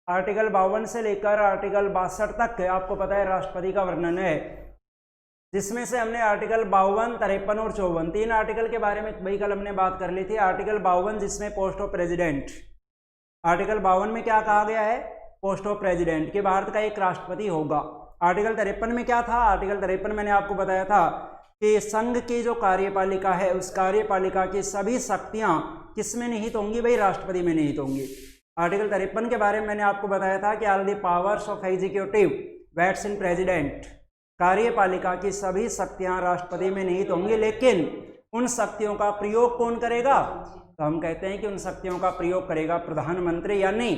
Article 52 से लेकर article 62 तक आपको पता है राष्ट्रपति का वर्णन है, जिसमें से हमने आर्टिकल 52, 53 और 54 तीन आर्टिकल के बारे में भाई कल हमने बात कर ली थी। आर्टिकल 52 जिसमें पोस्ट ऑफ प्रेसिडेंट, आर्टिकल 52 में क्या कहा गया है, पोस्ट ऑफ प्रेसिडेंट कि भारत का एक राष्ट्रपति होगा। आर्टिकल 53 में क्या था, आर्टिकल 53 मैंने आपको बताया था कि संघ की जो कार्यपालिका है उस कार्यपालिका की सभी शक्तियां किसमें निहित होंगी, भाई राष्ट्रपति में निहित होंगी। आर्टिकल 53 के बारे में मैंने आपको बताया था कि all the powers of executive vests in president, कार्यपालिका की सभी शक्तियां राष्ट्रपति में निहित होंगी, लेकिन उन शक्तियों का प्रयोग कौन करेगा, तो हम कहते हैं कि उन शक्तियों का प्रयोग करेगा प्रधानमंत्री। यानी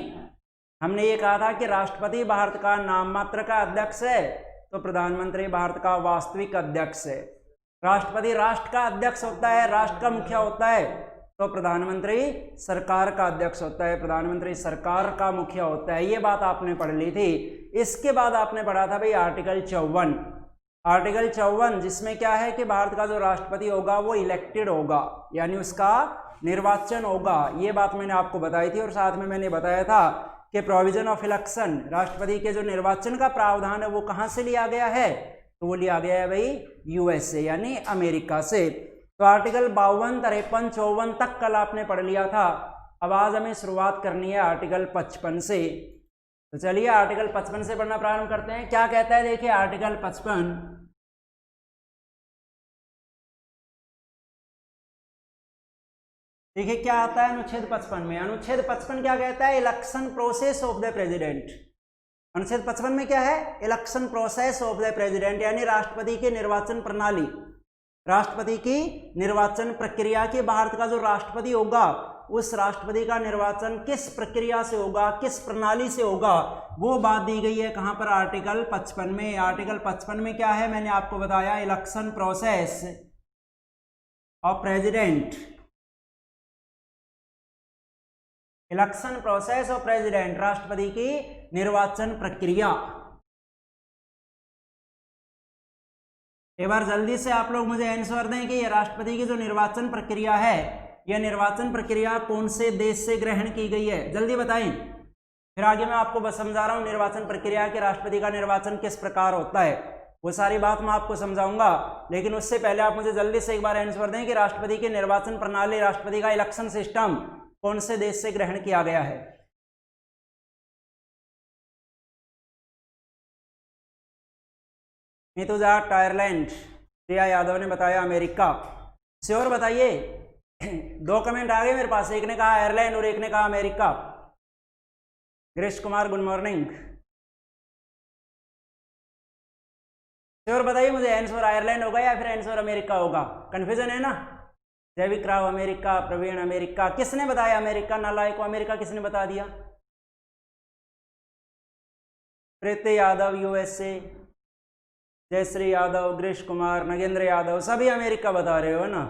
हमने ये कहा था कि राष्ट्रपति भारत का नाम मात्र का अध्यक्ष है, तो प्रधानमंत्री भारत का वास्तविक अध्यक्ष है। राष्ट्रपति राष्ट्र का अध्यक्ष होता है, राष्ट्र का मुखिया होता है, तो प्रधानमंत्री सरकार का अध्यक्ष होता है, प्रधानमंत्री सरकार का मुखिया होता है। ये बात आपने पढ़ ली थी। इसके बाद आपने पढ़ा था भाई आर्टिकल 54, आर्टिकल 54 जिसमें क्या है कि भारत का जो राष्ट्रपति होगा वो इलेक्टेड होगा, यानी उसका निर्वाचन होगा। ये बात मैंने आपको बताई थी। और साथ में मैंने बताया था कि प्रोविजन ऑफ इलेक्शन, राष्ट्रपति के जो निर्वाचन का प्रावधान है वो कहाँ से लिया गया है, तो वो लिया गया है भाई यूएसए यानी अमेरिका से। तो आर्टिकल 52, 53, 54 तक कल आपने पढ़ लिया था। अब आज हमें शुरुआत करनी है आर्टिकल 55 से। तो चलिए आर्टिकल 55 से पढ़ना प्रारंभ करते हैं। क्या कहता है, देखिए आर्टिकल 55, देखिए क्या आता है अनुच्छेद 55 में। अनुच्छेद 55 क्या कहता है, election process of the president. अनुच्छेद 55 में क्या है, election process of the president, यानी राष्ट्रपति की निर्वाचन प्रणाली, राष्ट्रपति की निर्वाचन प्रक्रिया की भारत का जो राष्ट्रपति होगा उस राष्ट्रपति का निर्वाचन किस प्रक्रिया से होगा, किस प्रणाली से होगा, वो बात दी गई है कहां पर, आर्टिकल 55 में। आर्टिकल 55 में क्या है, मैंने आपको बताया election process of president, election process of president, राष्ट्रपति की निर्वाचन प्रक्रिया। एक बार जल्दी से आप लोग मुझे आंसर दें कि ये राष्ट्रपति की जो निर्वाचन प्रक्रिया है, यह निर्वाचन प्रक्रिया कौन से देश से ग्रहण की गई है, जल्दी बताएं। फिर आगे मैं आपको बस समझा रहा हूं निर्वाचन प्रक्रिया के राष्ट्रपति का निर्वाचन किस प्रकार होता है, वो सारी बात मैं आपको समझाऊंगा। लेकिन उससे पहले आप मुझे जल्दी से एक बार आंसर दें कि राष्ट्रपति की निर्वाचन प्रणाली, राष्ट्रपति का इलेक्शन सिस्टम कौन से देश से ग्रहण किया गया है। नीतू जाट आयरलैंड, प्रिया यादव ने बताया अमेरिका। श्योर बताइए, 2 कमेंट आ गए मेरे पास, एक ने कहा आयरलैंड और एक ने कहा America. Girish Kumar good morning. Sure बताइए मुझे, आंसर आयरलैंड होगा या फिर आंसर अमेरिका होगा, कंफ्यूजन है ना। जैविक राव अमेरिका, प्रवीण अमेरिका, किसने बताया अमेरिका, नालायक को अमेरिका किसने बता दिया। प्रीति यादव यूएसए, जयश्री यादव, गिरीश कुमार, नगेंद्र यादव, सभी अमेरिका बता रहे हो ना।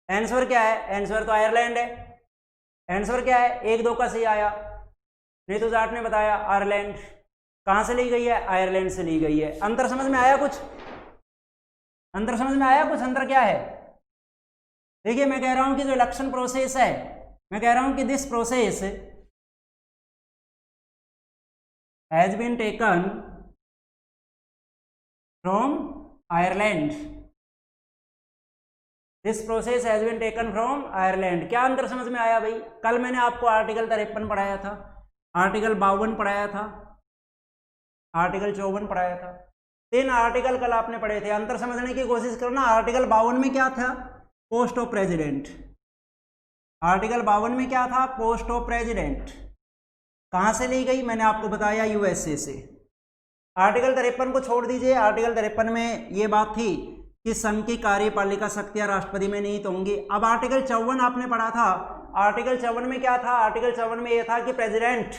आंसर क्या है, आंसर तो आयरलैंड है। आंसर क्या है, 1-2 का सही आया। नीतू जाट ने बताया आयरलैंड। कहां से ली गई है, आयरलैंड से ली गई है। अंतर समझ में आया कुछ, अंतर समझ में आया कुछ, अंतर क्या है। देखिए मैं कह रहा हूं कि जो इलेक्शन प्रोसेस है, मैं कह रहा हूं कि this process has been taken from Ireland, this process has been taken from Ireland. क्या अंतर समझ में आया भाई। कल मैंने आपको आर्टिकल 53 पढ़ाया था, आर्टिकल 52 पढ़ाया था, आर्टिकल 54 पढ़ाया था। 3 आर्टिकल कल आपने पढ़े थे। अंतर समझने की कोशिश करना। आर्टिकल 52 में क्या था, पोस्ट ऑफ प्रेसिडेंट। आर्टिकल 52 में क्या था, पोस्ट ऑफ प्रेसिडेंट। कहां से ली गई, मैंने आपको बताया यूएसए से। आर्टिकल 53 को छोड़ दीजिए। आर्टिकल 53 में ये बात थी कि संघ की कार्यपालिका शक्तियां राष्ट्रपति में निहित होंगी। अब आर्टिकल 54 आपने पढ़ा था। आर्टिकल 54 में क्या था, आर्टिकल 54 में यह था कि प्रेसिडेंट,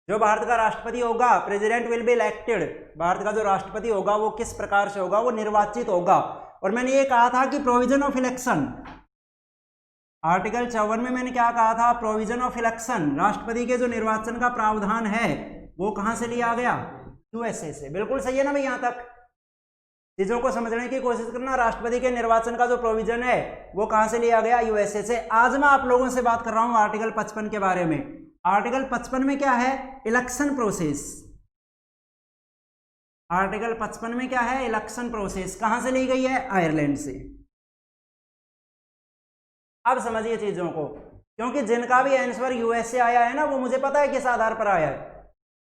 जो भारत का राष्ट्रपति होगा, president will be elected, Bharat का जो राष्ट्रपति होगा वो किस प्रकार से होगा, वो निर्वाचित होगा। और मैंने ये कहा था कि प्रोविजन ऑफ इलेक्शन, आर्टिकल 54 में मैंने क्या कहा था, प्रोविजन ऑफ इलेक्शन, राष्ट्रपति के जो निर्वाचन का प्रावधान है वो कहां से लिया गया, यूएसए से। बिल्कुल सही है ना भाई। यहां तक चीजों को समझने की कोशिश करना। राष्ट्रपति के निर्वाचन का जो प्रोविजन है वो कहां से लिया गया, यूएसए से। आज मैं आप लोगों से बात कर रहा हूं आर्टिकल 55 के बारे में। आर्टिकल 55 में क्या है, इलेक्शन प्रोसेस। आर्टिकल 55 में क्या है, इलेक्शन प्रोसेस। कहां से ली गई है, आयरलैंड से। अब समझिए चीजों को, क्योंकि जिनका भी आंसर यूएसए आया है ना, वो मुझे पता है किस आधार पर आया है।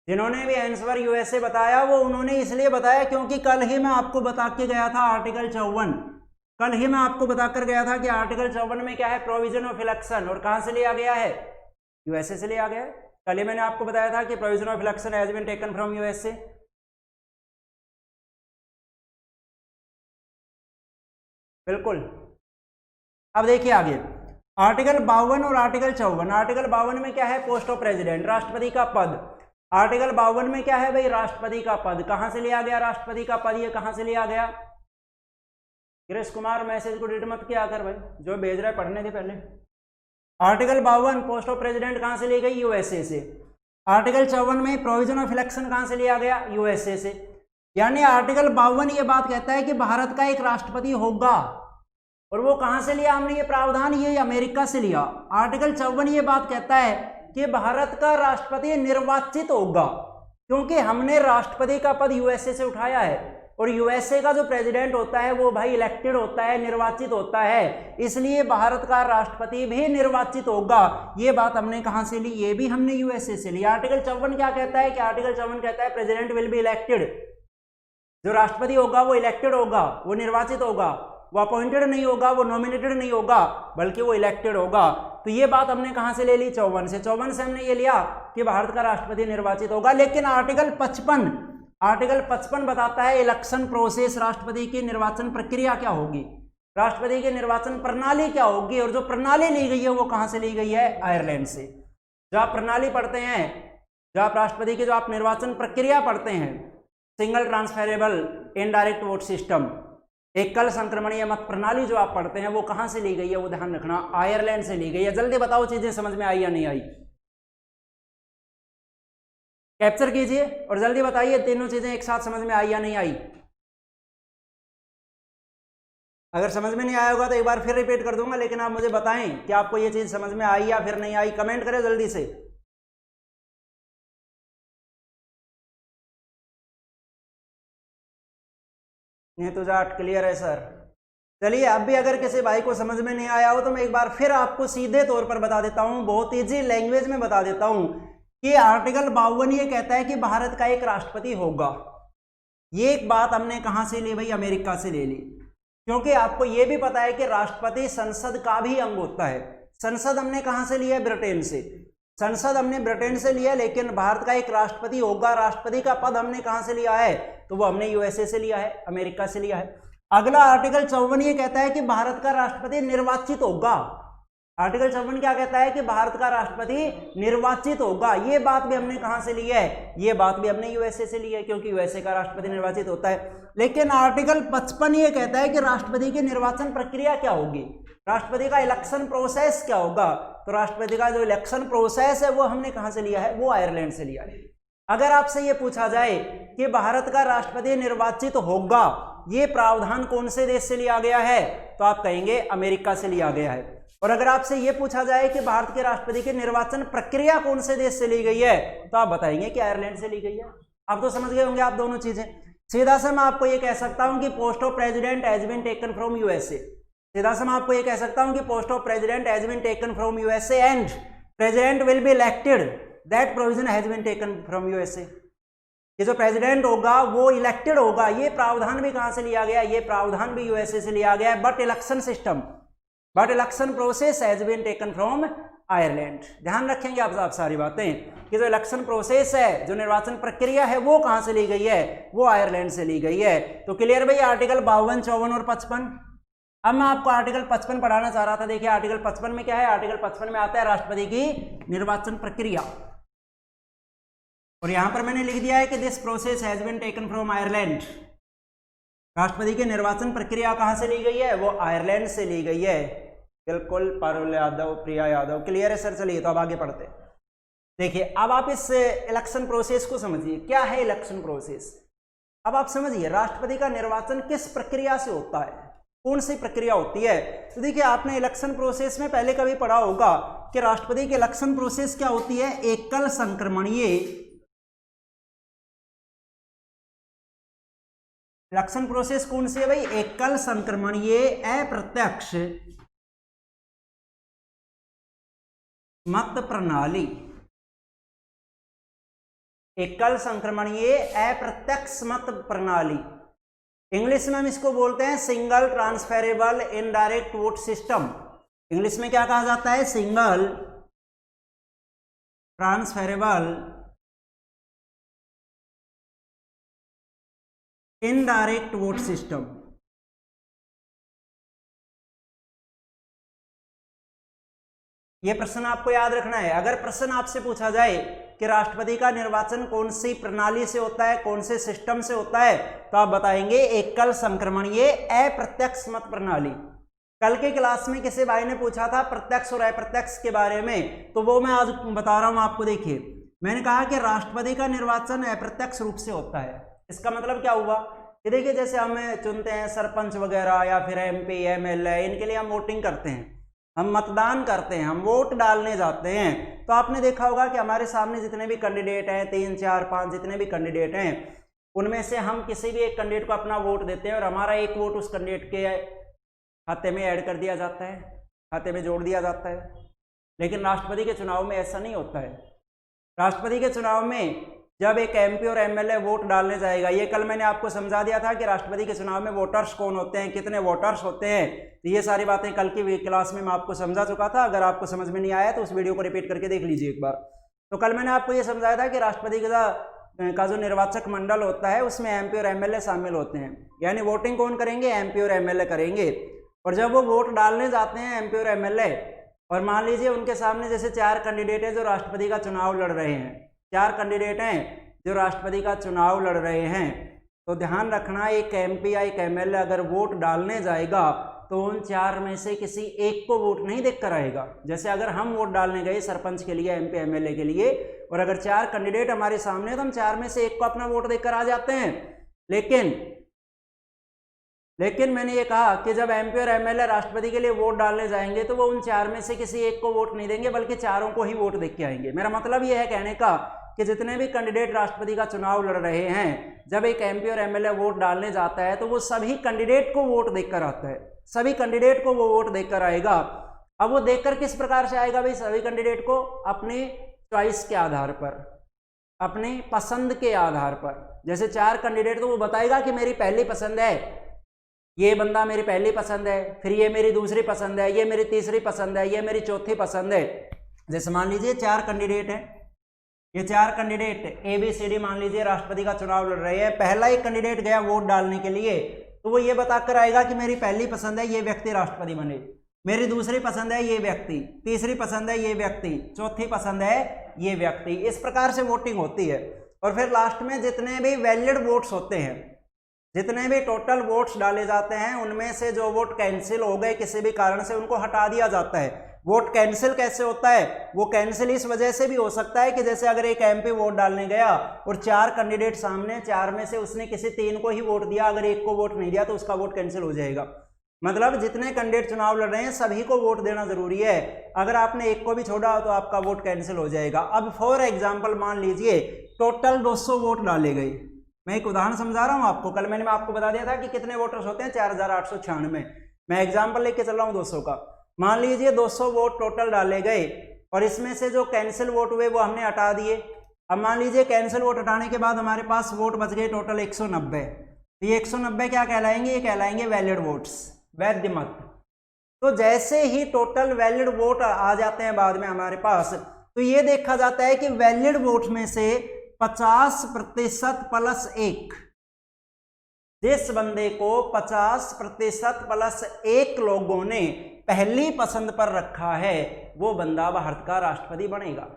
जिन्होंने भी आंसर यूएसए बताया वो उन्होंने इसलिए बताया क्योंकि कल ही मैं आपको बता के गया था आर्टिकल 54, कल ही मैं आपको बताकर गया था कि आर्टिकल 54 में क्या है, प्रोविजन ऑफ इलेक्शन, और कहां से लिया गया है, यूएसए से लिया गया है। कल ही मैंने आपको बताया था कि provision of election has been taken from USA. बिल्कुल। अब देखिए आगे, आर्टिकल 52 और आर्टिकल 54। आर्टिकल 52 में क्या है, पोस्ट ऑफ प्रेसिडेंट, राष्ट्रपति का पद। आर्टिकल 52 में क्या है भाई, राष्ट्रपति का पद। कहां से लिया गया राष्ट्रपति का पद, ये कहां से लिया गया। गिरीश कुमार मैसेज को डिलीट मत किया कर भाई, जो भेज रहा है पढ़ने के पहले। आर्टिकल 52 पोस्ट ऑफ प्रेसिडेंट कहां से ली गई, यूएसए से। आर्टिकल 54 में प्रोविजन ऑफ इलेक्शन कहां से लिया गया, यूएसए से। यानी आर्टिकल 52 ये बात कहता है कि भारत का एक राष्ट्रपति होगा, और वो कहां से लिया हमने ये प्रावधान, ये अमेरिका से लिया। आर्टिकल 54 ये बात कहता है कि भारत का राष्ट्रपति निर्वाचित होगा, क्योंकि हमने राष्ट्रपति का पद यूएसए से उठाया है, और यूएसए का जो प्रेसिडेंट होता है वो भाई इलेक्टेड होता है, निर्वाचित होता है, इसलिए भारत का राष्ट्रपति भी निर्वाचित होगा। ये बात हमने कहां से ली, ये भी हमने यूएसए से ली। आर्टिकल 54 क्या कहता है कि आर्टिकल 54 कहता है प्रेसिडेंट विल बी इलेक्टेड, जो राष्ट्रपति होगा वो इलेक्टेड होगा, वो निर्वाचित होगा, वो अपॉइंटेड नहीं होगा, वो नॉमिनेटेड नहीं होगा, बल्कि वो इलेक्टेड होगा। तो ये बात हमने कहां से ले ली, 54 से। 54 से हमने ये लिया कि भारत का राष्ट्रपति निर्वाचित होगा। लेकिन आर्टिकल 55 बताता है इलेक्शन प्रोसेस, राष्ट्रपति की निर्वाचन प्रक्रिया क्या होगी, राष्ट्रपति की निर्वाचन प्रणाली क्या होगी, और जो प्रणाली ली गई है वो कहां से ली गई है, आयरलैंड से। जो आप प्रणाली पढ़ते हैं, जो आप राष्ट्रपति की जो आप निर्वाचन प्रक्रिया पढ़ते हैं, single transferable indirect vote system, एकल संक्रमणीय मत प्रणाली जो आप पढ़ते हैं, वो कहां से ली गई है, वो ध्यान रखना, आयरलैंड से ली गई है। जल्दी बताओ चीजें समझ में आई या नहीं आई, कैप्चर कीजिए और जल्दी बताइए तीनों चीजें एक साथ समझ में आई या नहीं आई। अगर समझ में नहीं आया होगा तो एक बार फिर रिपीट कर दूंगा, लेकिन आप मुझे बताएं कि आपको ये चीज समझ में आई या फिर नहीं आई। कमेंट करें जल्दी से। नहीं तो जाट क्लियर है सर। चलिए, अब भी अगर किसी भाई को समझ में नहीं आया हो तो मैं एक बार फिर आपको सीधे तौर पर बता देता हूं, बहुत ईजी लैंग्वेज में बता देता हूं कि आर्टिकल 52 ये कहता है कि भारत का एक राष्ट्रपति होगा। ये एक बात हमने कहां से ली भाई, अमेरिका से ले ली, क्योंकि आपको ये भी पता है कि राष्ट्रपति संसद का भी अंग होता है। संसद हमने कहां से लिया है, ब्रिटेन से। संसद हमने ब्रिटेन से लिया, लेकिन भारत का एक राष्ट्रपति होगा, राष्ट्रपति का पद हमने कहां से लिया है, तो वो हमने यूएसए से लिया है, अमेरिका से लिया है। अगला आर्टिकल 54 ये कहता है कि भारत का राष्ट्रपति निर्वाचित होगा। आर्टिकल 54 क्या कहता है कि भारत का राष्ट्रपति निर्वाचित होगा। ये बात भी हमने कहां से ली है, ये बात भी हमने यूएसए से ली है, क्योंकि यूएसए का राष्ट्रपति निर्वाचित होता है। लेकिन आर्टिकल 55 ये कहता है कि राष्ट्रपति की निर्वाचन प्रक्रिया क्या होगी, राष्ट्रपति का इलेक्शन प्रोसेस क्या होगा। तो राष्ट्रपति का जो इलेक्शन प्रोसेस है वो हमने कहां से लिया है, वो आयरलैंड से लिया है। अगर आपसे ये पूछा जाए कि भारत का राष्ट्रपति निर्वाचित होगा, ये प्रावधान कौन से देश से लिया गया है, तो आप कहेंगे अमेरिका से लिया गया है। और अगर आपसे ये पूछा जाए कि भारत के राष्ट्रपति की निर्वाचन प्रक्रिया कौन से देश से ली गई है, तो आप बताएंगे कि आयरलैंड से ली गई है। आप तो समझ गए होंगे आप दोनों चीजें। सीधा सा मैं आपको ये कह सकता हूं कि post of president has been taken from USA. सीधा सा मैं आपको ये कह सकता हूं कि post of president has been taken from USA and president will be elected, that provision has been taken from USA. ये जो प्रेसिडेंट होगा वो इलेक्टेड होगा, ये प्रावधान भी कहां से लिया गया, ये प्रावधान भी यूएसए से लिया गया है। But election process has been taken from Ireland. ध्यान रखेंगे आप सारी बातें कि जो इलेक्शन प्रोसेस है, जो निर्वाचन प्रक्रिया है, वो कहां से ली गई है, वो आयरलैंड से ली गई है। तो क्लियर भाई, आर्टिकल 52, 54 और 55। अब मैं आपको आर्टिकल 55 पढ़ाना चाह रहा था। देखिए आर्टिकल 55 में क्या है, आर्टिकल 55 में आता है राष्ट्रपति की निर्वाचन प्रक्रिया, और यहां पर मैंने लिख दिया है कि this process has been taken from Ireland. राष्ट्रपति की निर्वाचन प्रक्रिया कहां से ली गई है, वो आयरलैंड से ली गई है। बिल्कुल, पारुल यादव, प्रिया यादव, क्लियर है सर। चलिए तो अब आगे पढ़ते हैं। देखिए अब आप इस इलेक्शन प्रोसेस को समझिए, क्या है इलेक्शन प्रोसेस। अब आप समझिए राष्ट्रपति का निर्वाचन किस प्रक्रिया से होता है। कौन सी प्रक्रिया होती है? तो देखिए, आपने इलेक्शन प्रोसेस में पहले कभी पढ़ा होगा कि राष्ट्रपति की इलेक्शन प्रोसेस क्या होती है? एकल संक्रमणीय इलेक्शन प्रोसेस कौन सी है भाई? एकल संक्रमणीय अप्रत्यक्ष मत प्रणाली। एकल संक्रमणीय अप्रत्यक्ष मत प्रणाली, इंग्लिश में हम इसको बोलते हैं single transferable indirect vote system. English में क्या कहा जाता है? Single transferable indirect vote system. यह प्रश्न आपको याद रखना है। अगर प्रश्न आपसे पूछा जाए कि राष्ट्रपति का निर्वाचन कौन सी प्रणाली से होता है, कौन से सिस्टम से होता है, तो आप बताएंगे एकल संक्रमणीय अप्रत्यक्ष मत प्रणाली। कल के क्लास में किसी भाई ने पूछा था प्रत्यक्ष और अप्रत्यक्ष के बारे में, तो वो मैं आज बता रहा हूं आपको। देखिए, मैंने कहा कि राष्ट्रपति का निर्वाचन अप्रत्यक्ष रूप से होता है। इसका मतलब क्या हुआ कि देखिए, जैसे हम चुनते हैं सरपंच वगैरह या फिर MP MLA, इनके लिए हम वोटिंग करते हैं, हम मतदान करते हैं, हम वोट डालने जाते हैं। तो आपने देखा होगा कि हमारे सामने जितने भी कैंडिडेट हैं, 3 4 5 जितने भी कैंडिडेट हैं, उनमें से हम किसी भी एक कैंडिडेट को अपना वोट देते हैं और हमारा एक वोट उस कैंडिडेट के खाते में ऐड कर दिया जाता है, खाते में जोड़ दिया जाता है। लेकिन राष्ट्रपति के चुनाव में ऐसा नहीं होता है। राष्ट्रपति के चुनाव में जब एक MP और MLA वोट डालने जाएगा, ये कल मैंने आपको समझा दिया था कि राष्ट्रपति के चुनाव में वोटर्स कौन होते हैं, कितने वोटर्स होते हैं। तो ये सारी बातें कल की क्लास में मैं आपको समझा चुका था। अगर आपको समझ में नहीं आया तो उस वीडियो को रिपीट करके देख लीजिए एक बार। तो कल मैंने आपको ये समझाया था कि राष्ट्रपति का जो निर्वाचक मंडल होता है उसमें MP और MLA शामिल होते हैं, यानी वोटिंग कौन करेंगे? MP और MLA करेंगे। और जब वो वोट डालने जाते हैं MP और MLA, और मान लीजिए उनके सामने जैसे 4 कैंडिडेट है जो राष्ट्रपति का चुनाव लड़ रहे हैं, 4 कैंडिडेट हैं जो राष्ट्रपति का चुनाव लड़ रहे हैं, तो ध्यान रखना, एक MP या एक MLA अगर वोट डालने जाएगा तो उन 4 में से किसी एक को वोट नहीं देकर आएगा। जैसे अगर हम वोट डालने गए सरपंच के लिए, MP MLA के लिए, और अगर 4 कैंडिडेट हमारे सामने, तो हम 4 में से एक को अपना वोट देकर आ जाते हैं। लेकिन मैंने ये कहा कि जब MP और MLA राष्ट्रपति के लिए वोट डालने जाएंगे तो वो उन 4 में से किसी एक को वोट नहीं देंगे, बल्कि चारों को ही वोट दे के आएंगे। मेरा मतलब ये है कहने का कि जितने भी कैंडिडेट राष्ट्रपति का चुनाव लड़ रहे हैं, जब एक MP और MLA वोट डालने जाता है तो वो सभी कैंडिडेट को वोट देकर आता है, सभी कैंडिडेट को वो वोट देकर आएगा। अब वो देकर किस प्रकार से आएगा भाई? सभी कैंडिडेट को अपने चॉइस के आधार पर, अपने पसंद के आधार पर। जैसे 4 कैंडिडेट, तो वो बताएगा कि मेरी पहली पसंद है, ये बंदा मेरी पहली पसंद है, फिर ये मेरी दूसरी पसंद है, ये मेरी तीसरी पसंद है, ये मेरी चौथी पसंद है। जैसे मान लीजिए 4 कैंडिडेट हैं, ये 4 कैंडिडेट ABCD मान लीजिए राष्ट्रपति का चुनाव लड़ रहे हैं। पहला एक कैंडिडेट गया वोट डालने के लिए, तो वो ये बताकर आएगा कि मेरी पहली पसंद है ये व्यक्ति राष्ट्रपति बने, मेरी दूसरी पसंद है ये व्यक्ति, तीसरी पसंद है ये व्यक्ति, चौथी पसंद है ये व्यक्ति। इस प्रकार से वोटिंग होती है। और फिर लास्ट में जितने भी वैलिड वोट्स होते हैं, जितने भी टोटल वोट्स डाले जाते हैं, उनमें से जो वोट कैंसिल हो गए किसी भी कारण से, उनको हटा दिया जाता है। वोट कैंसिल कैसे होता है? वो कैंसिल इस वजह से भी हो सकता है कि जैसे अगर एक MP वोट डालने गया और 4 कैंडिडेट सामने, 4 में से उसने किसी 3 को ही वोट दिया, अगर एक को वोट नहीं दिया तो उसका वोट कैंसिल हो जाएगा। मतलब जितने कैंडिडेट चुनाव लड़ रहे हैं सभी को वोट देना जरूरी है। अगर आपने एक को भी छोड़ा तो आपका वोट कैंसिल हो जाएगा। अब फॉर एग्जाम्पल मान लीजिए टोटल 200 वोट डाले गए। मैं एक उदाहरण समझा रहा हूं आपको। कल मैंने आपको बता दिया था कि कितने वोटर्स होते हैं, 4896। मैं एग्जाम्पल लेके चल रहा हूं 200 का। मान लीजिए 200 वोट टोटल डाले गए और इसमें से जो कैंसिल वोट हुए वो हमने हटा दिए। अब मान लीजिए कैंसिल वोट हटाने के बाद हमारे पास वोट बच गए टोटल 190। तो ये 190 क्या कहलाएंगे? ये कहलाएंगे वैलिड वोट्स, वैध मत। तो जैसे ही टोटल वैलिड वोट आ जाते हैं बाद में हमारे पास, तो ये देखा जाता है कि वैलिड वोट में से 50% प्लस 1, जिस बंदे को 50% प्लस 1 लोगों ने पहली पसंद पर रखा है, वो बंदा भारत का राष्ट्रपति बनेगा।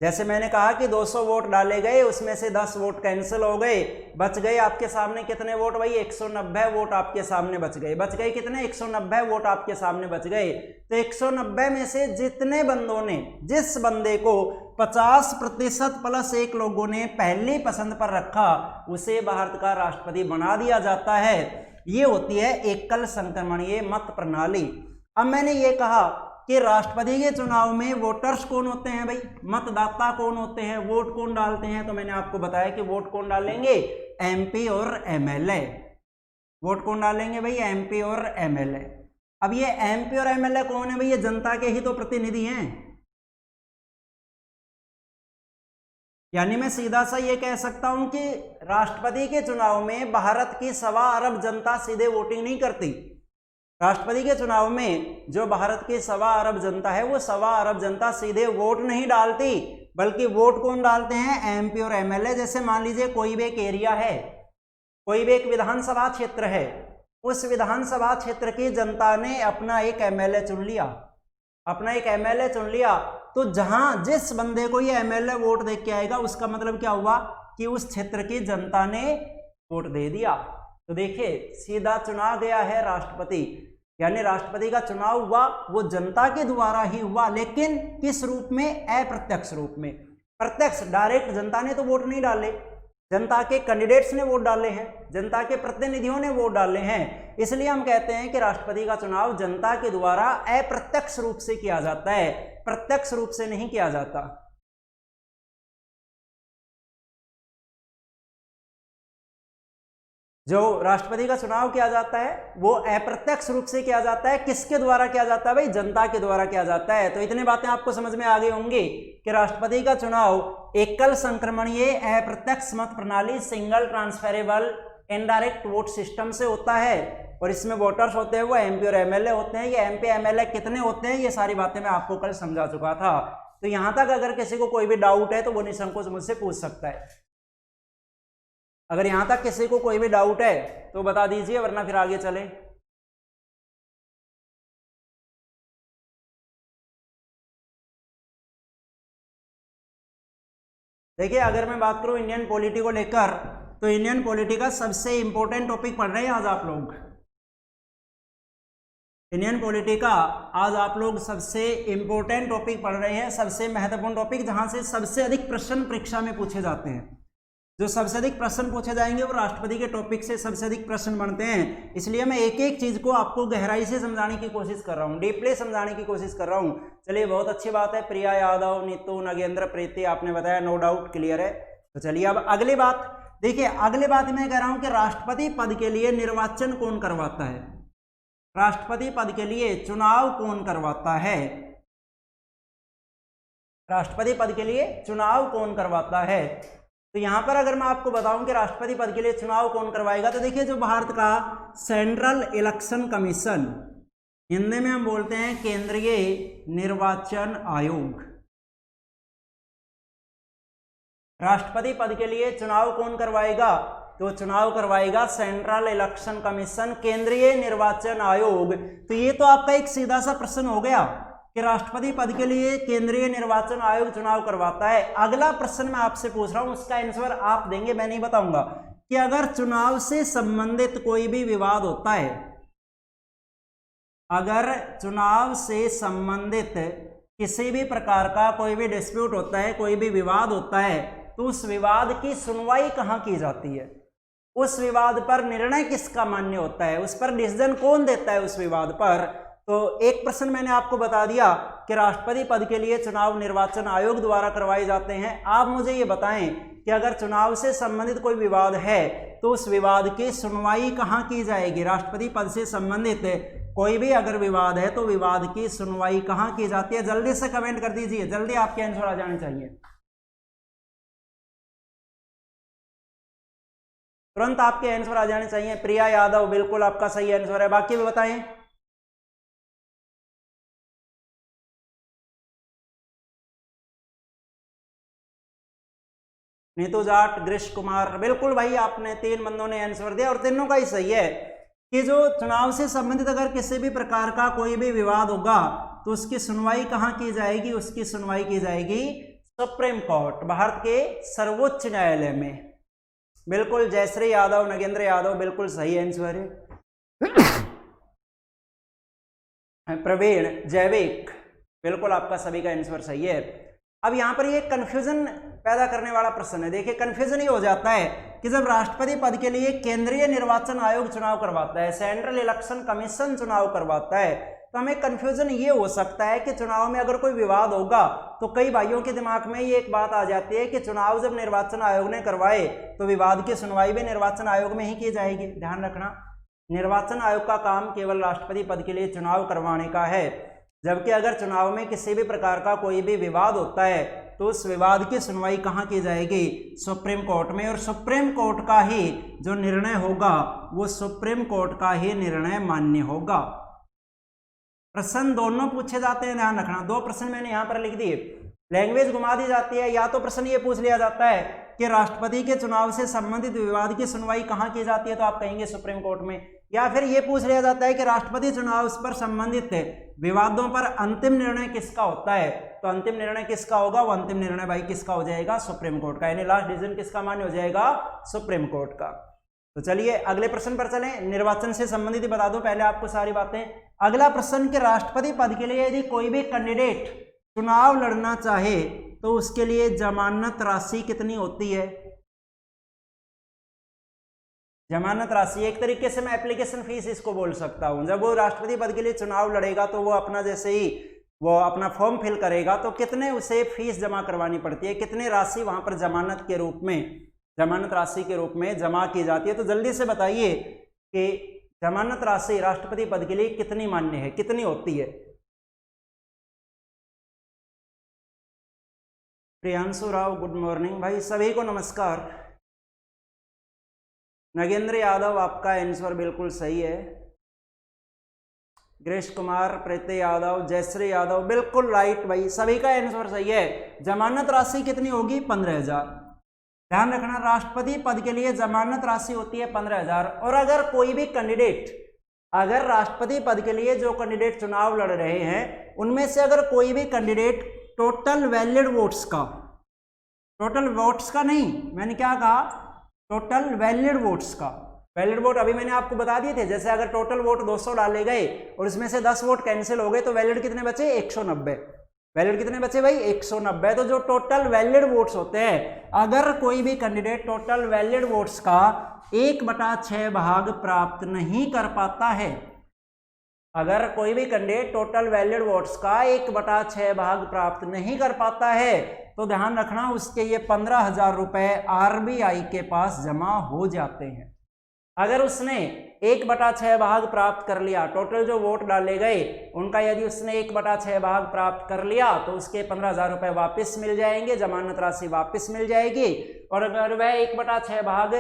जैसे मैंने कहा कि 200 वोट डाले गए, उसमें से 10 वोट कैंसिल हो गए, बच गए आपके सामने कितने वोट भाई? 190 वोट आपके सामने बच गए। बच गए कितने? 190 वोट आपके सामने बच गए। तो 190 में से जितने बंदों ने, जिस बंदे को 50% प्लस 1 लोगों ने पहली पसंद पर रखा, उसे भारत का राष्ट्रपति बना दिया जाता है। ये होती है एकल संक्रमणीय मत प्रणाली। अब मैंने ये कहा कि राष्ट्रपति के चुनाव में वोटर्स कौन होते हैं भाई, मतदाता कौन होते हैं, वोट कौन डालते हैं, तो मैंने आपको बताया कि वोट कौन डालेंगे, एमपी और एमएलए। वोट कौन डालेंगे भाई, एमपी और एमएलए। अब ये एमपी और एमएलए कौन है भाई, ये जनता के ही तो प्रतिनिधि हैं। यानी मैं सीधा सा ये कह सकता हूं कि राष्ट्रपति के चुनाव में भारत की 1.25 अरब जनता सीधे वोटिंग नहीं करती। राष्ट्रपति के चुनाव में जो भारत की 1.25 अरब जनता है, वो 1.25 अरब जनता सीधे वोट नहीं डालती, बल्कि वोट कौन डालते हैं, एमपी और एमएलए। जैसे मान लीजिए कोई भी एक एरिया है, कोई भी एक विधानसभा क्षेत्र है, उस विधानसभा क्षेत्र की जनता ने अपना एक एमएलए चुन लिया, अपना एक एमएलए चुन लिया, तो जहां जिस बंदे को ये एमएलए वोट दे के आएगा, उसका मतलब क्या हुआ कि उस क्षेत्र की जनता ने वोट दे दिया। तो देखिए सीधा चुना गया है राष्ट्रपति, यानी राष्ट्रपति का चुनाव हुआ वो जनता के द्वारा ही हुआ, लेकिन किस रूप में, अप्रत्यक्ष रूप में। प्रत्यक्ष डायरेक्ट जनता ने तो वोट नहीं डाले, जनता के कैंडिडेट्स ने वोट डाले हैं, जनता के प्रतिनिधियों ने वोट डाले हैं। इसलिए हम कहते हैं कि राष्ट्रपति का चुनाव जनता के द्वारा अप्रत्यक्ष रूप से किया जाता है, प्रत्यक्ष रूप से नहीं किया जाता। जो राष्ट्रपति का चुनाव किया जाता है वो अप्रत्यक्ष रूप से किया जाता है। किसके द्वारा किया जाता है भाई, जनता के द्वारा किया जाता है। तो इतनी बातें आपको समझ में आ गई होंगी कि राष्ट्रपति का चुनाव एकल संक्रमणीय अप्रत्यक्ष मत प्रणाली, single transferable indirect vote system से होता है, और इसमें वोटर्स होते हैं वो एमपी और एमएलए होते हैं। ये एमपी एमएलए कितने होते हैं, ये सारी बातें मैं आपको कल समझा चुका था। तो यहां तक अगर किसी को कोई भी डाउट है तो वो निसंकोच मुझसे पूछ सकता है। अगर यहां तक किसी को कोई भी डाउट है तो बता दीजिए, वरना फिर आगे चले। देखिए अगर मैं बात करूं इंडियन पॉलिटी को लेकर, तो इंडियन पॉलिटी का सबसे इंपॉर्टेंट टॉपिक पढ़ रहे हैं आज आप लोग। इंडियन पॉलिटी का आज आप लोग सबसे इंपॉर्टेंट टॉपिक पढ़ रहे हैं, सबसे महत्वपूर्ण टॉपिक, जहां से सबसे अधिक प्रश्न परीक्षा में पूछे जाते हैं। जो सबसे अधिक प्रश्न पूछे जाएंगे वो राष्ट्रपति के टॉपिक से सबसे अधिक प्रश्न बनते हैं। इसलिए मैं एक एक चीज को आपको गहराई से समझाने की कोशिश कर रहा हूँ, डीपली समझाने की कोशिश कर रहा हूँ। चलिए बहुत अच्छी बात है, प्रिया यादव, नीतू, नगेंद्र, प्रीति, आपने बताया, नो डाउट क्लियर है। तो चलिए अब अगली बात देखिए, अगली बात मैं कह रहा हूं कि राष्ट्रपति पद के लिए निर्वाचन कौन करवाता है, राष्ट्रपति पद के लिए चुनाव कौन करवाता है, राष्ट्रपति पद के लिए चुनाव कौन करवाता है। तो यहां पर अगर मैं आपको बताऊं कि राष्ट्रपति पद के लिए चुनाव कौन करवाएगा, तो देखिए जो भारत का सेंट्रल इलेक्शन कमीशन, हिंदी में हम बोलते हैं केंद्रीय निर्वाचन आयोग, राष्ट्रपति पद के लिए चुनाव कौन करवाएगा, तो चुनाव करवाएगा सेंट्रल इलेक्शन कमीशन, केंद्रीय निर्वाचन आयोग। तो ये तो आपका एक सीधा सा प्रश्न हो गया कि राष्ट्रपति पद के लिए केंद्रीय निर्वाचन आयोग चुनाव करवाता है। अगला प्रश्न मैं आपसे पूछ रहा हूं, उसका आंसर आप देंगे, मैं नहीं बताऊंगा, कि अगर चुनाव से संबंधित कोई भी विवाद होता है, अगर चुनाव से संबंधित किसी भी प्रकार का कोई भी डिस्प्यूट होता है, कोई भी विवाद होता है, तो उस विवाद की सुनवाई कहाँ की जाती है, उस विवाद पर निर्णय किसका मान्य होता है, उस पर डिसीजन कौन देता है उस विवाद पर। तो एक प्रश्न मैंने आपको बता दिया कि राष्ट्रपति पद के लिए चुनाव निर्वाचन आयोग द्वारा करवाए जाते हैं। आप मुझे ये बताएं कि अगर चुनाव से संबंधित कोई विवाद है तो उस विवाद की सुनवाई कहाँ की जाएगी, राष्ट्रपति पद से संबंधित कोई भी अगर विवाद है तो विवाद की सुनवाई कहाँ की जाती है। जल्दी से कमेंट कर दीजिए, जल्दी आपके आंसर आ जाने चाहिए, तुरंत आपके आंसर आ जाने चाहिए। प्रिया यादव बिल्कुल आपका सही आंसर है, बाकी भी बताएं। नीतू जाट, ग्रीश कुमार, बिल्कुल भाई आपने, 3 बंदों ने आंसर दिया और तीनों का ही सही है कि जो चुनाव से संबंधित अगर किसी भी प्रकार का कोई भी विवाद होगा तो उसकी सुनवाई कहाँ की जाएगी, उसकी सुनवाई की जाएगी सुप्रीम कोर्ट, भारत के सर्वोच्च न्यायालय में। बिल्कुल जयश्री यादव, नगेंद्र यादव, बिल्कुल सही आंसर है। प्रवीण, जैविक, बिल्कुल आपका सभी का आंसर सही है। अब यहाँ पर ये कंफ्यूजन पैदा करने वाला प्रश्न है। देखिए कंफ्यूजन ये हो जाता है कि जब राष्ट्रपति पद के लिए केंद्रीय निर्वाचन आयोग चुनाव करवाता है, सेंट्रल इलेक्शन कमीशन चुनाव करवाता है, तो हमें कंफ्यूजन ये हो सकता है कि चुनाव में अगर कोई विवाद होगा तो कई भाइयों के दिमाग में ये एक बात आ जाती है कि चुनाव जब निर्वाचन आयोग ने करवाए तो विवाद की सुनवाई भी निर्वाचन आयोग में ही की जाएगी। ध्यान रखना, निर्वाचन आयोग का काम केवल राष्ट्रपति पद के लिए चुनाव करवाने का है, जबकि अगर चुनाव में किसी भी प्रकार का कोई भी विवाद होता है तो उस विवाद की सुनवाई कहाँ की जाएगी? सुप्रीम कोर्ट में। और सुप्रीम कोर्ट का ही जो निर्णय होगा वो सुप्रीम कोर्ट का ही निर्णय मान्य होगा। प्रश्न दोनों पूछे जाते हैं, ध्यान रखना। दो प्रश्न मैंने यहां पर लिख दिए, लैंग्वेज घुमा दी जाती है। या तो प्रश्न ये पूछ लिया जाता है कि राष्ट्रपति के चुनाव से संबंधित विवाद की सुनवाई कहाँ की जाती है, तो आप कहेंगे सुप्रीम कोर्ट में। या फिर ये पूछ लिया जाता है कि राष्ट्रपति चुनाव पर संबंधित विवादों पर अंतिम निर्णय किसका होता है, तो अंतिम निर्णय किसका होगा? वो अंतिम निर्णय भाई किसका हो जाएगा? सुप्रीम कोर्ट का। यानी लास्ट डिसीजन किसका मान्य हो जाएगा? सुप्रीम कोर्ट का। तो चलिए अगले प्रश्न पर चलें। निर्वाचन से संबंधित बता दूं पहले आपको सारी बातें। अगला प्रश्न कि राष्ट्रपति पद के लिए यदि कोई भी कैंडिडेट चुनाव लड़ना चाहे तो उसके लिए जमानत राशि कितनी होती है? जमानत राशि एक तरीके से मैं एप्लीकेशन फीस इसको बोल सकता हूं। जब वो राष्ट्रपति पद के लिए चुनाव लड़ेगा तो वो अपना जैसे ही वो अपना फॉर्म फिल करेगा तो कितने उसे फीस जमा करवानी पड़ती है, कितने राशि वहां पर जमानत के रूप में, जमानत राशि के रूप में जमा की जाती है। तो जल्दी से बताइए कि जमानत राशि राष्ट्रपति पद के लिए कितनी मान्य है, कितनी होती है? प्रियांशु राव गुड मॉर्निंग भाई, सभी को नमस्कार। नगेंद्र यादव आपका आंसर बिल्कुल सही है। ग्रेश कुमार, प्रीति यादव, जयश्री यादव बिल्कुल राइट भाई, सभी का आंसर सही है। जमानत राशि कितनी होगी? 15,000। ध्यान रखना, राष्ट्रपति पद के लिए जमानत राशि होती है 15,000। और अगर कोई भी कैंडिडेट, अगर राष्ट्रपति पद के लिए जो कैंडिडेट चुनाव लड़ रहे हैं उनमें से अगर कोई भी कैंडिडेट टोटल वैलिड वोट्स का, टोटल वोट्स का नहीं, मैंने क्या कहा? टोटल वैलिड वोट्स का। वैलिड वोट अभी मैंने आपको बता दिए थे, जैसे अगर टोटल वोट 200 डाले गए और उसमें से 10 वोट कैंसिल हो गए तो वैलिड कितने बचे? 190। वैलिड कितने बचे भाई? 190। तो जो टोटल वैलिड वोट्स होते हैं, अगर कोई भी कैंडिडेट टोटल वैलिड वोट्स का 1/6 भाग प्राप्त नहीं कर पाता है, अगर कोई भी कैंडिडेट टोटल वैलिड वोट्स का 1/6 भाग प्राप्त नहीं कर पाता है तो ध्यान रखना उसके ये 15,000 रुपए आरबीआई के पास जमा हो जाते हैं। अगर उसने 1/6 भाग प्राप्त कर लिया, टोटल जो वोट डाले गए उनका यदि उसने 1/6 भाग प्राप्त कर लिया तो उसके 15,000 रुपए वापस मिल जाएंगे, जमानत राशि वापस मिल जाएगी। और अगर वह 1/6 भाग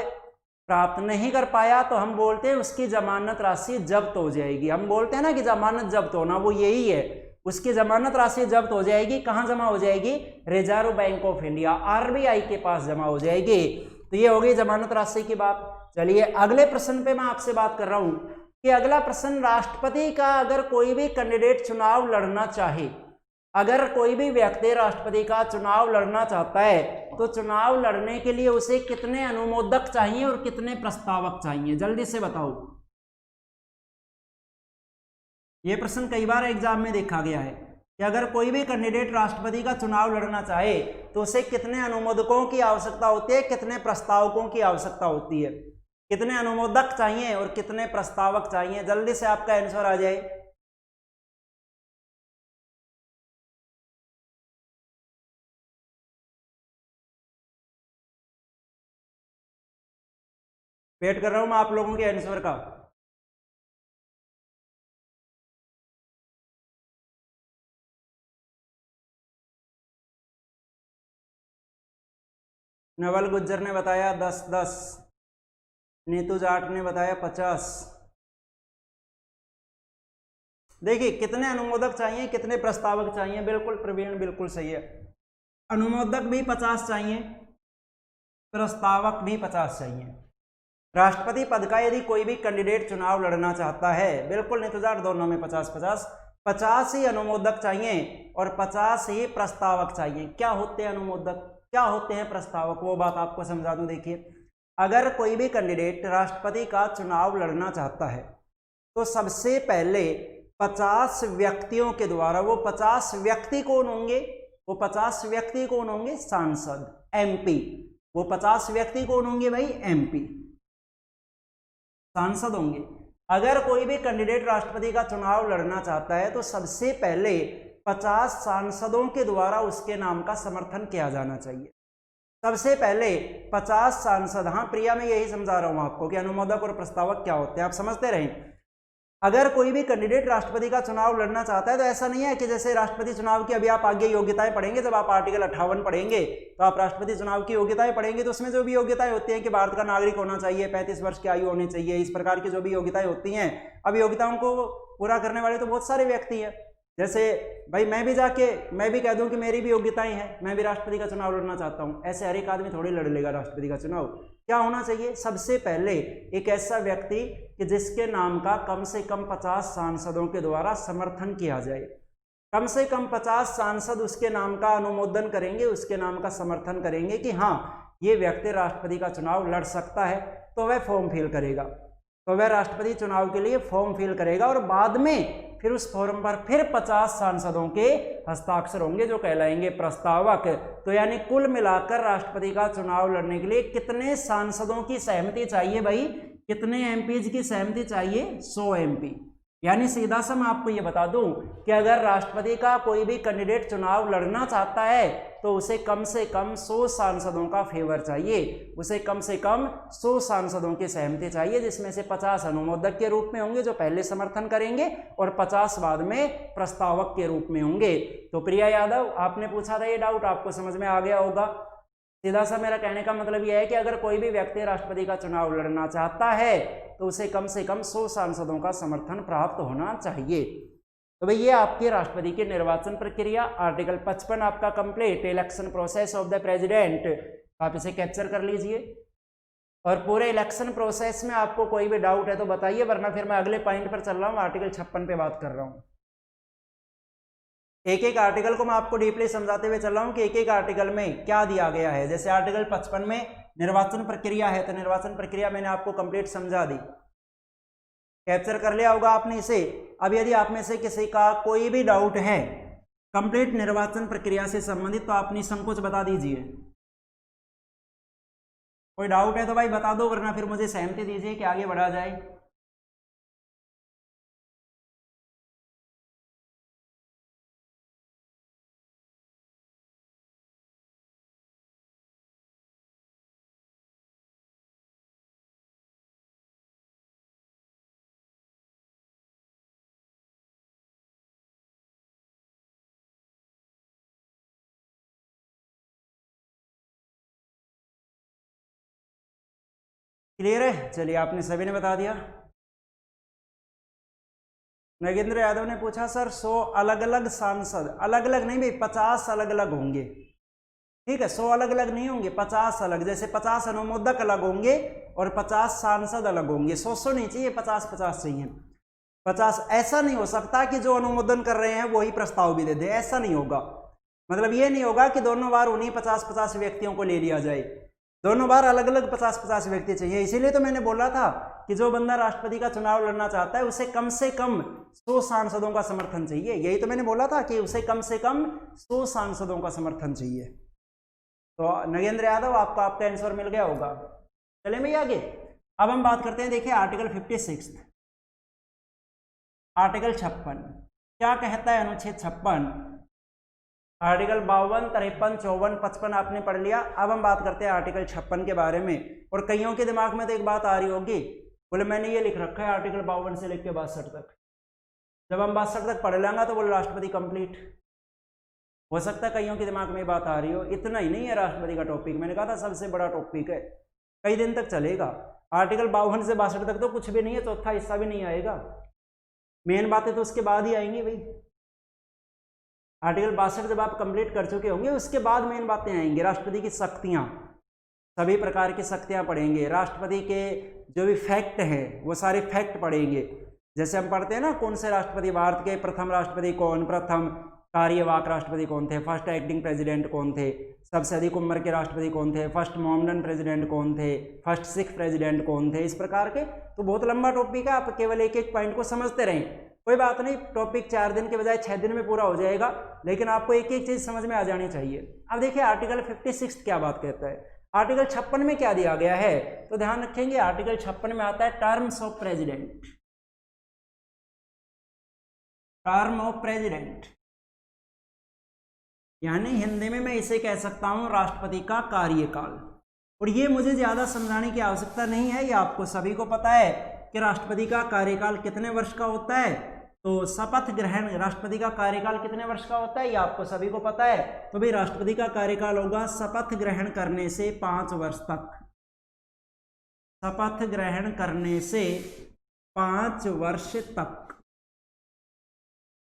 प्राप्त नहीं कर पाया तो हम बोलते हैं उसकी जमानत राशि जब्त हो जाएगी। हम बोलते हैं ना कि जमानत जब्त होना, वो यही है, उसकी जमानत राशि जब्त हो जाएगी। कहाँ जमा हो जाएगी? Reserve bank of India, RBI के पास जमा हो जाएगी। तो ये हो गई जमानत राशि की बात। चलिए अगले प्रश्न पे मैं आपसे बात कर रहा हूं कि अगला प्रश्न, राष्ट्रपति का अगर कोई भी कैंडिडेट चुनाव लड़ना चाहे, अगर कोई भी व्यक्ति राष्ट्रपति का चुनाव लड़ना चाहता है तो चुनाव लड़ने के लिए उसे कितने अनुमोदक चाहिए और कितने प्रस्तावक चाहिए? जल्दी से बताओ। यह प्रश्न कई बार एग्जाम में देखा गया है कि अगर कोई भी कैंडिडेट राष्ट्रपति का चुनाव लड़ना चाहे तो उसे कितने अनुमोदकों की आवश्यकता होती है, कितने प्रस्तावकों की आवश्यकता होती है, कितने अनुमोदक चाहिए और कितने प्रस्तावक चाहिए? जल्दी से आपका आंसर आ जाए। वेट कर रहा हूं मैं आप लोगों के आंसर का। नवल गुज्जर ने बताया 10-10, नीतू जाट ने बताया 50। देखिए कितने अनुमोदक चाहिए, कितने प्रस्तावक चाहिए? बिल्कुल प्रवीण, बिल्कुल सही है। अनुमोदक भी 50 चाहिए, प्रस्तावक भी 50 चाहिए। राष्ट्रपति पद का यदि कोई भी कैंडिडेट चुनाव लड़ना चाहता है, बिल्कुल नीतू जाट, दोनों में 50-50, 50 ही अनुमोदक चाहिए और 50 ही प्रस्तावक चाहिए। क्या होते हैं अनुमोदक, क्या होते हैं प्रस्तावक, वो बात आपको समझा दूं। देखिए अगर कोई भी कैंडिडेट राष्ट्रपति का चुनाव लड़ना चाहता है तो सबसे पहले 50 व्यक्तियों के द्वारा, वो 50 व्यक्ति कौन होंगे? वो 50 व्यक्ति कौन होंगे? सांसद, एमपी। वो 50 व्यक्ति कौन होंगे भाई? MP सांसद होंगे। अगर कोई भी कैंडिडेट राष्ट्रपति का चुनाव लड़ना चाहता है तो सबसे पहले 50 सांसदों के द्वारा उसके नाम का समर्थन किया जाना चाहिए। सबसे पहले 50 सांसद, हाँ प्रिया मैं यही समझा रहा हूं आपको कि अनुमोदक और प्रस्तावक क्या होते हैं, आप समझते रहें। अगर कोई भी कैंडिडेट राष्ट्रपति का चुनाव लड़ना चाहता है तो ऐसा नहीं है कि जैसे राष्ट्रपति चुनाव की अभी आप आगे योग्यताएं पढ़ेंगे, जब आप आर्टिकल 58 पढ़ेंगे तो आप राष्ट्रपति चुनाव की योग्यताएं पढ़ेंगे तो उसमें जो भी योग्यताएं होती हैं कि भारत का नागरिक होना चाहिए, 35 वर्ष की आयु होनी चाहिए, इस प्रकार की जो भी योग्यताएं होती हैं, अब योग्यताओं को पूरा करने वाले तो बहुत सारे व्यक्ति हैं। जैसे भाई मैं भी कह दूं कि मेरी भी योग्यताएं हैं, मैं भी राष्ट्रपति का चुनाव लड़ना चाहता हूं, ऐसे हर एक आदमी थोड़ी लड़ लेगा राष्ट्रपति का चुनाव। क्या होना चाहिए? सबसे पहले एक ऐसा व्यक्ति कि जिसके नाम का कम से कम 50 सांसदों के द्वारा समर्थन किया जाए। कम से कम 50 सांसद उसके नाम का अनुमोदन करेंगे, उसके नाम का समर्थन करेंगे कि हाँ ये व्यक्ति राष्ट्रपति का चुनाव लड़ सकता है, तो वह फॉर्म फिल करेगा, तो वह राष्ट्रपति चुनाव के लिए फॉर्म फिल करेगा और बाद में फिर उस फॉर्म पर फिर 50 सांसदों के हस्ताक्षर होंगे जो कहलाएंगे प्रस्तावक। तो यानी कुल मिलाकर राष्ट्रपति का चुनाव लड़ने के लिए कितने सांसदों की सहमति चाहिए भाई? कितने एमपीज की सहमति चाहिए? 100 MP। यानी सीधा सा मैं आपको ये बता दूं कि अगर राष्ट्रपति का कोई भी कैंडिडेट चुनाव लड़ना चाहता है तो उसे कम से कम 100 सांसदों का फेवर चाहिए, उसे कम से कम 100 सांसदों की सहमति चाहिए, जिसमें से 50 अनुमोदक के रूप में होंगे जो पहले समर्थन करेंगे और 50 बाद में प्रस्तावक के रूप में होंगे। तो प्रिया यादव आपने पूछा था ये डाउट, आपको समझ में आ गया होगा। सीधा सा मेरा कहने का मतलब यह है कि अगर कोई भी व्यक्ति राष्ट्रपति का चुनाव लड़ना चाहता है तो उसे कम से कम 100 सांसदों का समर्थन प्राप्त होना चाहिए। तो भाई ये आपकी राष्ट्रपति की निर्वाचन प्रक्रिया आर्टिकल 55 आपका complete, election process of the president, आप इसे कैप्चर कर लीजिए। और पूरे इलेक्शन प्रोसेस में आपको कोई भी डाउट है तो बताइए, वरना फिर मैं अगले पॉइंट पर चल रहा हूँ, आर्टिकल 56 पे बात कर रहा हूँ। एक एक आर्टिकल को मैं आपको डीपली समझाते हुए चल रहा हूँ कि एक एक आर्टिकल में क्या दिया गया है। जैसे आर्टिकल 55 में निर्वाचन प्रक्रिया है, तो निर्वाचन प्रक्रिया मैंने आपको कंप्लीट समझा दी, कैप्चर कर लिया होगा आपने इसे। अब यदि आप में से किसी का कोई भी डाउट है कंप्लीट निर्वाचन प्रक्रिया से संबंधित तो आप निसंकोच बता दीजिए। कोई डाउट है तो भाई बता दो, वरना फिर मुझे सहमति दीजिए कि आगे बढ़ा जाए। क्लियर है? चलिए आपने सभी ने बता दिया। नगेंद्र यादव ने पूछा सर 100 अलग अलग सांसद, अलग अलग नहीं भाई, 50 अलग अलग होंगे, ठीक है, 100 अलग अलग नहीं होंगे, 50 अलग। जैसे 50 अनुमोदक अलग होंगे और 50 सांसद अलग होंगे। 100 नहीं चाहिए, 50 चाहिए। 50 ऐसा नहीं हो सकता कि जो अनुमोदन कर रहे हैं वही प्रस्ताव भी दे दे, ऐसा नहीं होगा। मतलब ये नहीं होगा कि दोनों बार उन्हीं 50 व्यक्तियों को ले लिया जाए, दोनों बार अलग अलग 50 व्यक्ति चाहिए। इसीलिए तो मैंने बोला था कि जो बंदा राष्ट्रपति का चुनाव लड़ना चाहता है उसे कम से कम 100 सांसदों का समर्थन चाहिए। यही तो मैंने बोला था कि उसे कम से कम 100 सांसदों का समर्थन चाहिए। तो नगेंद्र यादव आपको आपका आंसर मिल गया होगा। चलें भैया आगे। अब हम बात करते हैं, देखिए आर्टिकल 56, आर्टिकल 56 क्या कहता है? अनुच्छेद 56, आर्टिकल 52, 53, 54, 55 आपने पढ़ लिया। अब हम बात करते हैं आर्टिकल 56 के बारे में। और कईयों के दिमाग में तो एक बात आ रही होगी, बोले मैंने ये लिख रखा है आर्टिकल 52 से लेकर 62 तक, जब हम 62 तक पढ़ लेंगे तो बोले राष्ट्रपति कंप्लीट। हो सकता है कईयों के दिमाग में बात आ रही हो, इतना ही नहीं है राष्ट्रपति का टॉपिक, मैंने कहा था सबसे बड़ा टॉपिक है, कई दिन तक चलेगा। आर्टिकल 52 से 62 तक तो कुछ भी नहीं है, चौथा हिस्सा भी नहीं आएगा, मेन बातें तो उसके बाद ही आएंगी भाई। आर्टिकल 62 जब आप कंप्लीट कर चुके होंगे उसके बाद मेन बातें आएंगी। राष्ट्रपति की शक्तियां, सभी प्रकार की शक्तियां पढ़ेंगे, राष्ट्रपति के जो भी फैक्ट हैं वो सारे फैक्ट पढ़ेंगे। जैसे हम पढ़ते हैं ना कौन से राष्ट्रपति, भारत के प्रथम राष्ट्रपति कौन, प्रथम कार्यवाहक राष्ट्रपति कौन थे, फर्स्ट एक्टिंग प्रेसिडेंट कौन थे, सबसे अधिक उम्र के राष्ट्रपति कौन थे, फर्स्ट मोमडन प्रेसिडेंट कौन थे, फर्स्ट सिख प्रेसिडेंट कौन थे, इस प्रकार के। तो बहुत लंबा टॉपिक है, आप केवल एक एक पॉइंट को समझते रहें, कोई बात नहीं, टॉपिक 4 दिन के बजाय 6 दिन में पूरा हो जाएगा, लेकिन आपको एक एक चीज समझ में आ जानी चाहिए। अब देखिए आर्टिकल 56 क्या बात कहता है। आर्टिकल 56 में क्या दिया गया है, तो ध्यान रखेंगे आर्टिकल 56 में आता है terms of president, term of president, यानी हिंदी में मैं इसे कह सकता हूं राष्ट्रपति का कार्यकाल। और ये मुझे ज्यादा समझाने की आवश्यकता नहीं है, ये आपको सभी को पता है कि राष्ट्रपति का कार्यकाल कितने वर्ष का होता है। तो शपथ ग्रहण, राष्ट्रपति का कार्यकाल कितने वर्ष का होता है ये आपको सभी को पता है। तो भाई राष्ट्रपति का कार्यकाल होगा शपथ ग्रहण करने से 5 वर्ष तक, शपथ ग्रहण करने से 5 वर्ष तक,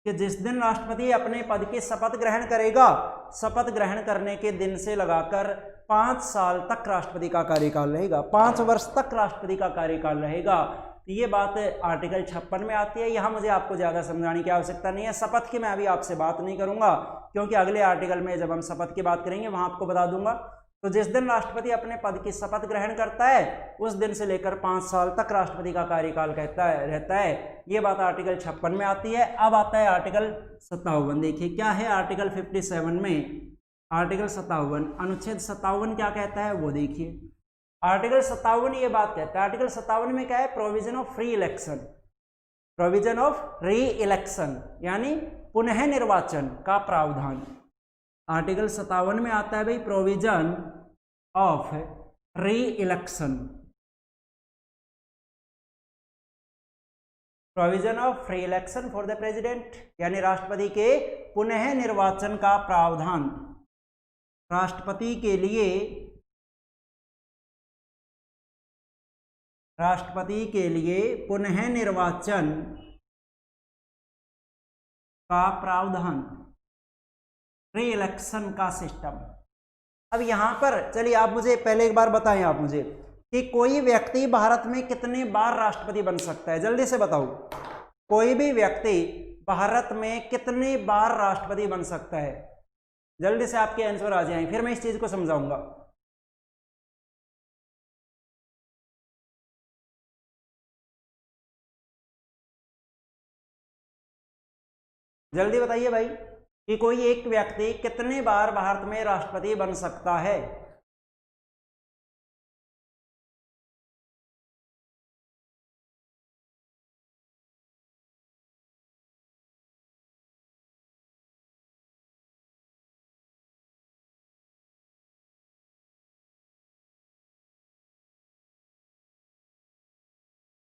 कि जिस दिन राष्ट्रपति अपने पद की शपथ ग्रहण करेगा, शपथ ग्रहण करने के दिन से लगाकर 5 साल तक राष्ट्रपति का कार्यकाल रहेगा, 5 वर्ष तक राष्ट्रपति का कार्यकाल रहेगा। तो ये बात आर्टिकल 56 में आती है। यहाँ मुझे आपको ज़्यादा समझाने की आवश्यकता नहीं है। शपथ की मैं अभी आपसे बात नहीं करूँगा, क्योंकि अगले आर्टिकल में जब हम शपथ की बात करेंगे वहाँ आपको बता दूंगा। तो जिस दिन राष्ट्रपति अपने पद की शपथ ग्रहण करता है उस दिन से लेकर 5 साल तक राष्ट्रपति का कार्यकाल रहता है। ये बात आर्टिकल 56 में आती है। अब आता है आर्टिकल 57। देखिए क्या है आर्टिकल 57 में, आर्टिकल 57 अनुच्छेद 57 क्या कहता है वो देखिए। आर्टिकल 57 ये बात कहता है, आर्टिकल 57 में क्या है, provision of free election, provision of री इलेक्शन यानी पुनः निर्वाचन का प्रावधान। आर्टिकल 57 में आता है भाई प्रोविजन ऑफ री election, provision of free election for the president, यानी राष्ट्रपति के पुनः निर्वाचन का प्रावधान। राष्ट्रपति के लिए पुनः निर्वाचन का प्रावधान, री इलेक्शन का सिस्टम। अब यहां पर चलिए आप मुझे पहले एक बार बताएं आप मुझे कि कोई व्यक्ति भारत में कितने बार राष्ट्रपति बन सकता है, जल्दी से बताओ। कोई भी व्यक्ति भारत में कितने बार राष्ट्रपति बन सकता है, जल्दी से आपके आंसर आ जाएं, फिर मैं इस चीज को समझाऊंगा। जल्दी बताइए भाई कि कोई एक व्यक्ति कितने बार भारत में राष्ट्रपति बन सकता है।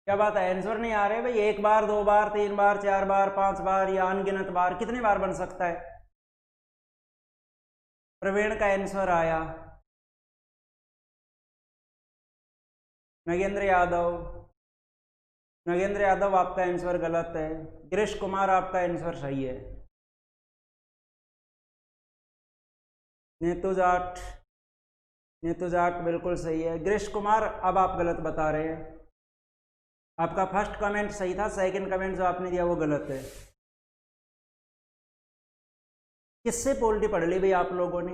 क्या बात है, आंसर नहीं आ रहे भाई? 1 बार, 2 बार, 3 बार, 4 बार, 5 बार या अनगिनत बार, कितने बार बन सकता है? प्रवीण का आंसर आया। नगेंद्र यादव आपका आंसर गलत है। गिरीश कुमार आपका आंसर सही है। नीतू जाट बिल्कुल सही है। गिरीश कुमार अब आप गलत बता रहे हैं। आपका फर्स्ट कमेंट सही था, सेकंड कमेंट जो आपने दिया वो गलत है। किससे पोल्टी पढ़ ली भाई आप लोगों ने?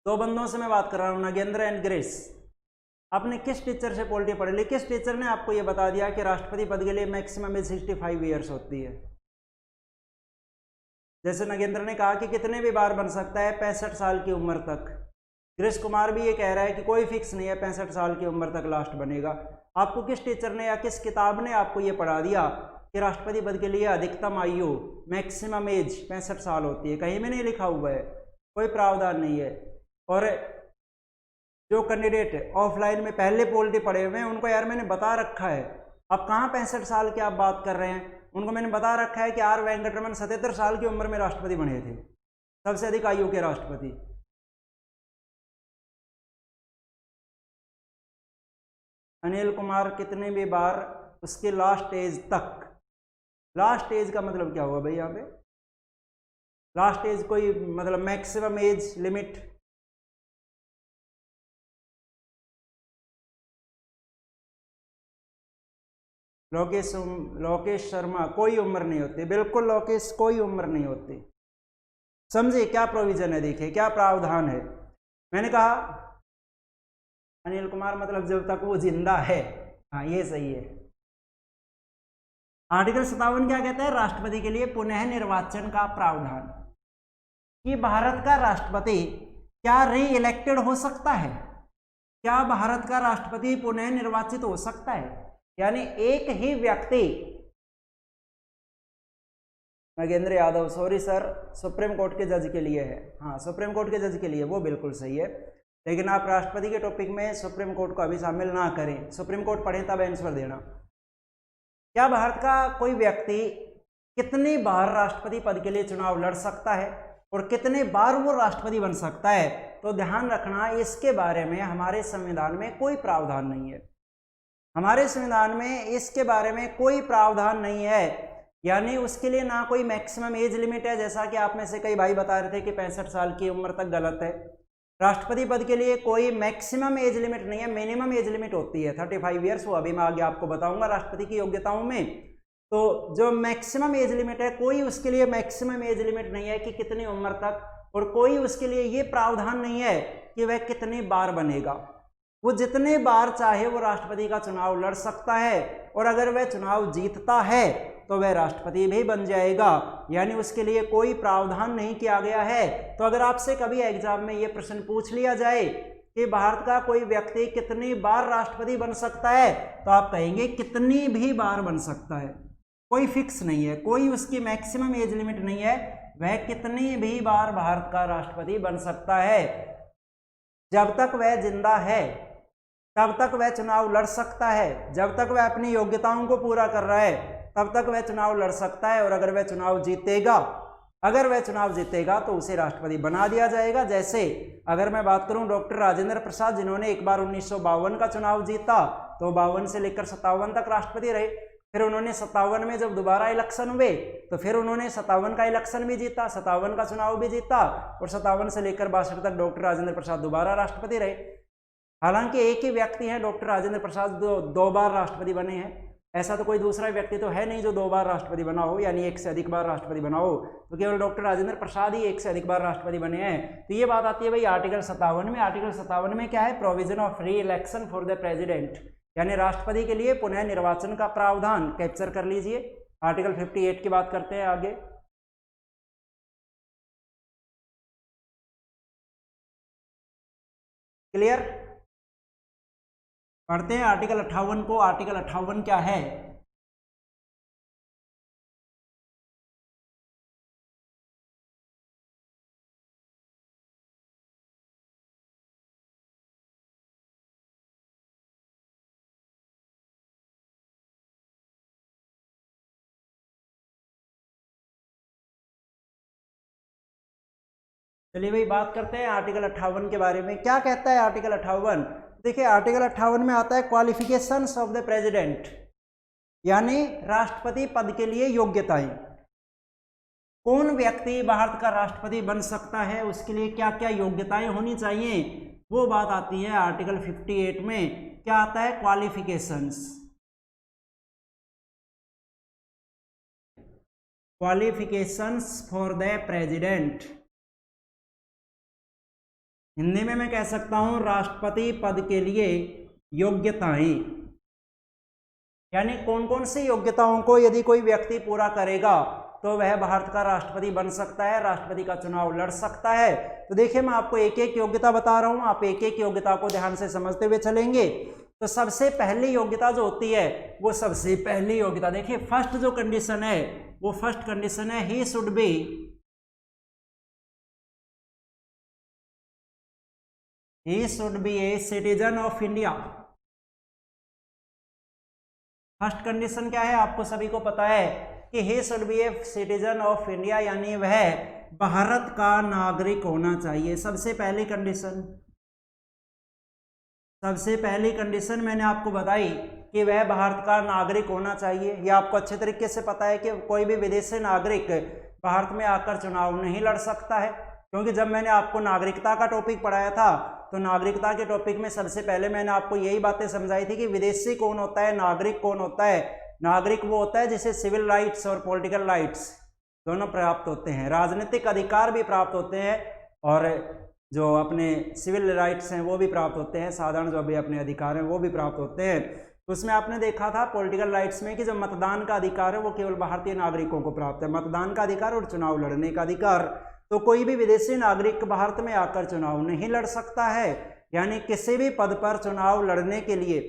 2 बंदों से मैं बात कर रहा हूँ, नगेंद्र एंड गिरीश। आपने किस टीचर से पोल्टी पढ़ ली? किस टीचर ने आपको ये बता दिया कि राष्ट्रपति पद के लिए मैक्सिमम एज 65 ईयर्स होती है? जैसे नगेंद्र ने कहा कि कितने भी बार बन सकता है 65 साल की उम्र तक। गिरीश कुमार भी ये कह रहा है कि कोई फिक्स नहीं है, 65 साल की उम्र तक लास्ट बनेगा। आपको किस टीचर ने या किस किताब ने आपको ये पढ़ा दिया कि राष्ट्रपति पद के लिए अधिकतम आयु मैक्सिमम एज 65 साल होती है? कहीं में नहीं लिखा हुआ है, कोई प्रावधान नहीं है। और जो कैंडिडेट ऑफलाइन में पहले पोल्टी पढ़े हुए हैं उनको यार मैंने बता रखा है, अब कहाँ 65 साल की आप बात कर रहे हैं। उनको मैंने बता रखा है कि आर वेंकटरमन 77 साल की उम्र में राष्ट्रपति बने थे, सबसे अधिक आयु के राष्ट्रपति। अनिल कुमार कितने भी बार, उसके लास्ट एज तक। लास्ट एज का मतलब क्या हुआ भाई यहाँ पे? लास्ट एज कोई मतलब maximum age limit? Lokesh Sharma कोई उम्र नहीं होती, बिल्कुल लोकेश कोई उम्र नहीं होती। समझे क्या प्रोविजन है? देखिए क्या प्रावधान है। मैंने कहा अनिल कुमार मतलब जब तक वो जिंदा है। हाँ ये सही है। आर्टिकल 57 क्या कहता है? राष्ट्रपति के लिए पुनः निर्वाचन का प्रावधान। कि भारत का राष्ट्रपति क्या री इलेक्टेड हो सकता है? क्या भारत का राष्ट्रपति पुनः निर्वाचित हो सकता है? यानी एक ही व्यक्ति, Nagendra Yadav, sorry sir, supreme court के जज के लिए है। हाँ, सुप्रीम कोर्ट के जज के लिए, वो बिल्कुल सही है, लेकिन आप राष्ट्रपति के टॉपिक में सुप्रीम कोर्ट को अभी शामिल ना करें, सुप्रीम कोर्ट पढ़ें तब आंसर देना। क्या भारत का कोई व्यक्ति कितनी बार राष्ट्रपति पद के लिए चुनाव लड़ सकता है और कितने बार वो राष्ट्रपति बन सकता है? तो ध्यान रखना, इसके बारे में हमारे संविधान में कोई प्रावधान नहीं है। हमारे संविधान में इसके बारे में कोई प्रावधान नहीं है, यानी उसके लिए ना कोई मैक्सिमम एज लिमिट है, जैसा कि आप में से कई भाई बता रहे थे कि 65 साल की उम्र तक गलत है। राष्ट्रपति पद के लिए कोई मैक्सिमम एज लिमिट नहीं है, मिनिमम एज लिमिट होती है 35 ईयर्स। वो अभी मैं आगे आपको बताऊंगा राष्ट्रपति की योग्यताओं में। तो जो मैक्सिमम एज लिमिट है, कोई उसके लिए मैक्सिमम एज लिमिट नहीं है कि कितनी उम्र तक, और कोई उसके लिए ये प्रावधान नहीं है कि वह कितनी बार बनेगा। वो जितने बार चाहे वो राष्ट्रपति का चुनाव लड़ सकता है, और अगर वह चुनाव जीतता है तो वह राष्ट्रपति भी बन जाएगा, यानी उसके लिए कोई प्रावधान नहीं किया गया है। तो अगर आपसे कभी एग्जाम में ये प्रश्न पूछ लिया जाए कि भारत का कोई व्यक्ति कितनी बार राष्ट्रपति बन सकता है, तो आप कहेंगे कितनी भी बार बन सकता है, कोई फिक्स नहीं है, कोई उसकी मैक्सिमम एज लिमिट नहीं है, वह कितनी भी बार भारत का राष्ट्रपति बन सकता है। जब तक वह जिंदा है तब तक वह चुनाव लड़ सकता है, जब तक वह अपनी योग्यताओं को पूरा कर रहा है तब तक वह चुनाव लड़ सकता है, और अगर वह चुनाव जीतेगा तो उसे राष्ट्रपति बना दिया जाएगा। जैसे अगर मैं बात करूं डॉक्टर राजेंद्र प्रसाद, जिन्होंने एक बार 1952 का चुनाव जीता, तो 52 से लेकर 57 तक राष्ट्रपति रहे। फिर उन्होंने 57 में जब दोबारा इलेक्शन हुए तो फिर उन्होंने 57 का इलेक्शन भी जीता, 57 का चुनाव भी जीता, और 57 से लेकर 62 तक डॉक्टर राजेंद्र प्रसाद दोबारा राष्ट्रपति रहे। हालांकि एक ही व्यक्ति है डॉक्टर राजेंद्र प्रसाद जो 2 बार राष्ट्रपति बने हैं, ऐसा तो कोई दूसरा व्यक्ति तो है नहीं जो 2 बार राष्ट्रपति बना हो, यानी 1 से अधिक बार राष्ट्रपति बना हो, तो केवल डॉक्टर राजेंद्र प्रसाद ही 1 से अधिक बार राष्ट्रपति बने हैं। तो ये बात आती है भाई आर्टिकल 57 में। आर्टिकल 57 में क्या है? प्रोविजन ऑफ री इलेक्शन फॉर द प्रेसिडेंट, यानी राष्ट्रपति के लिए पुनः निर्वाचन का प्रावधान। कैप्चर कर लीजिए। आर्टिकल 58 की बात करते हैं आगे। क्लियर? पढ़ते हैं आर्टिकल 58 को। आर्टिकल 58 क्या है? चलिए भाई बात करते हैं आर्टिकल 58 के बारे में। क्या कहता है आर्टिकल 58? देखिए आर्टिकल 58 में आता है क्वालिफिकेशंस ऑफ द प्रेसिडेंट, यानी राष्ट्रपति पद के लिए योग्यताएं। कौन व्यक्ति भारत का राष्ट्रपति बन सकता है, उसके लिए क्या क्या योग्यताएं होनी चाहिए, वो बात आती है आर्टिकल 58 में। क्या आता है? Qualifications. Qualifications for the president, Hindi में मैं कह सकता हूं राष्ट्रपति पद के लिए योग्यताएं, यानी कौन कौन सी योग्यताओं को यदि कोई व्यक्ति पूरा करेगा तो वह भारत का राष्ट्रपति बन सकता है, राष्ट्रपति का चुनाव लड़ सकता है। तो देखिए मैं आपको एक एक योग्यता बता रहा हूं, आप एक एक योग्यता को ध्यान से समझते हुए चलेंगे। तो सबसे पहली योग्यता जो होती है वो सबसे पहली योग्यता, देखिए फर्स्ट जो कंडीशन है वो फर्स्ट कंडीशन है he should B a citizen of India. First condition क्या है? आपको सभी को पता है कि he should B a citizen of India, यानी वह भारत का नागरिक होना चाहिए। सबसे पहली कंडीशन मैंने आपको बताई कि वह भारत का नागरिक होना चाहिए। यह आपको अच्छे तरीके से पता है कि कोई भी विदेशी नागरिक भारत में आकर चुनाव नहीं लड़ सकता है, क्योंकि जब मैंने आपको नागरिकता का टॉपिक पढ़ाया था तो नागरिकता के टॉपिक में सबसे पहले मैंने आपको यही बातें समझाई थी कि विदेशी कौन होता है, नागरिक कौन होता है। नागरिक वो होता है जिसे सिविल राइट्स और पॉलिटिकल राइट्स दोनों प्राप्त होते हैं, राजनीतिक अधिकार भी प्राप्त होते हैं और जो अपने सिविल राइट्स हैं वो भी प्राप्त होते हैं, साधारण जो भी अपने अधिकार हैं वो भी प्राप्त होते हैं। तो उसमें आपने देखा था पॉलिटिकल राइट्स में कि जो मतदान का अधिकार है वो केवल भारतीय नागरिकों को प्राप्त है, मतदान का अधिकार और चुनाव लड़ने का अधिकार। तो कोई भी विदेशी नागरिक भारत में आकर चुनाव नहीं लड़ सकता है। यानी किसी भी पद पर चुनाव लड़ने के लिए,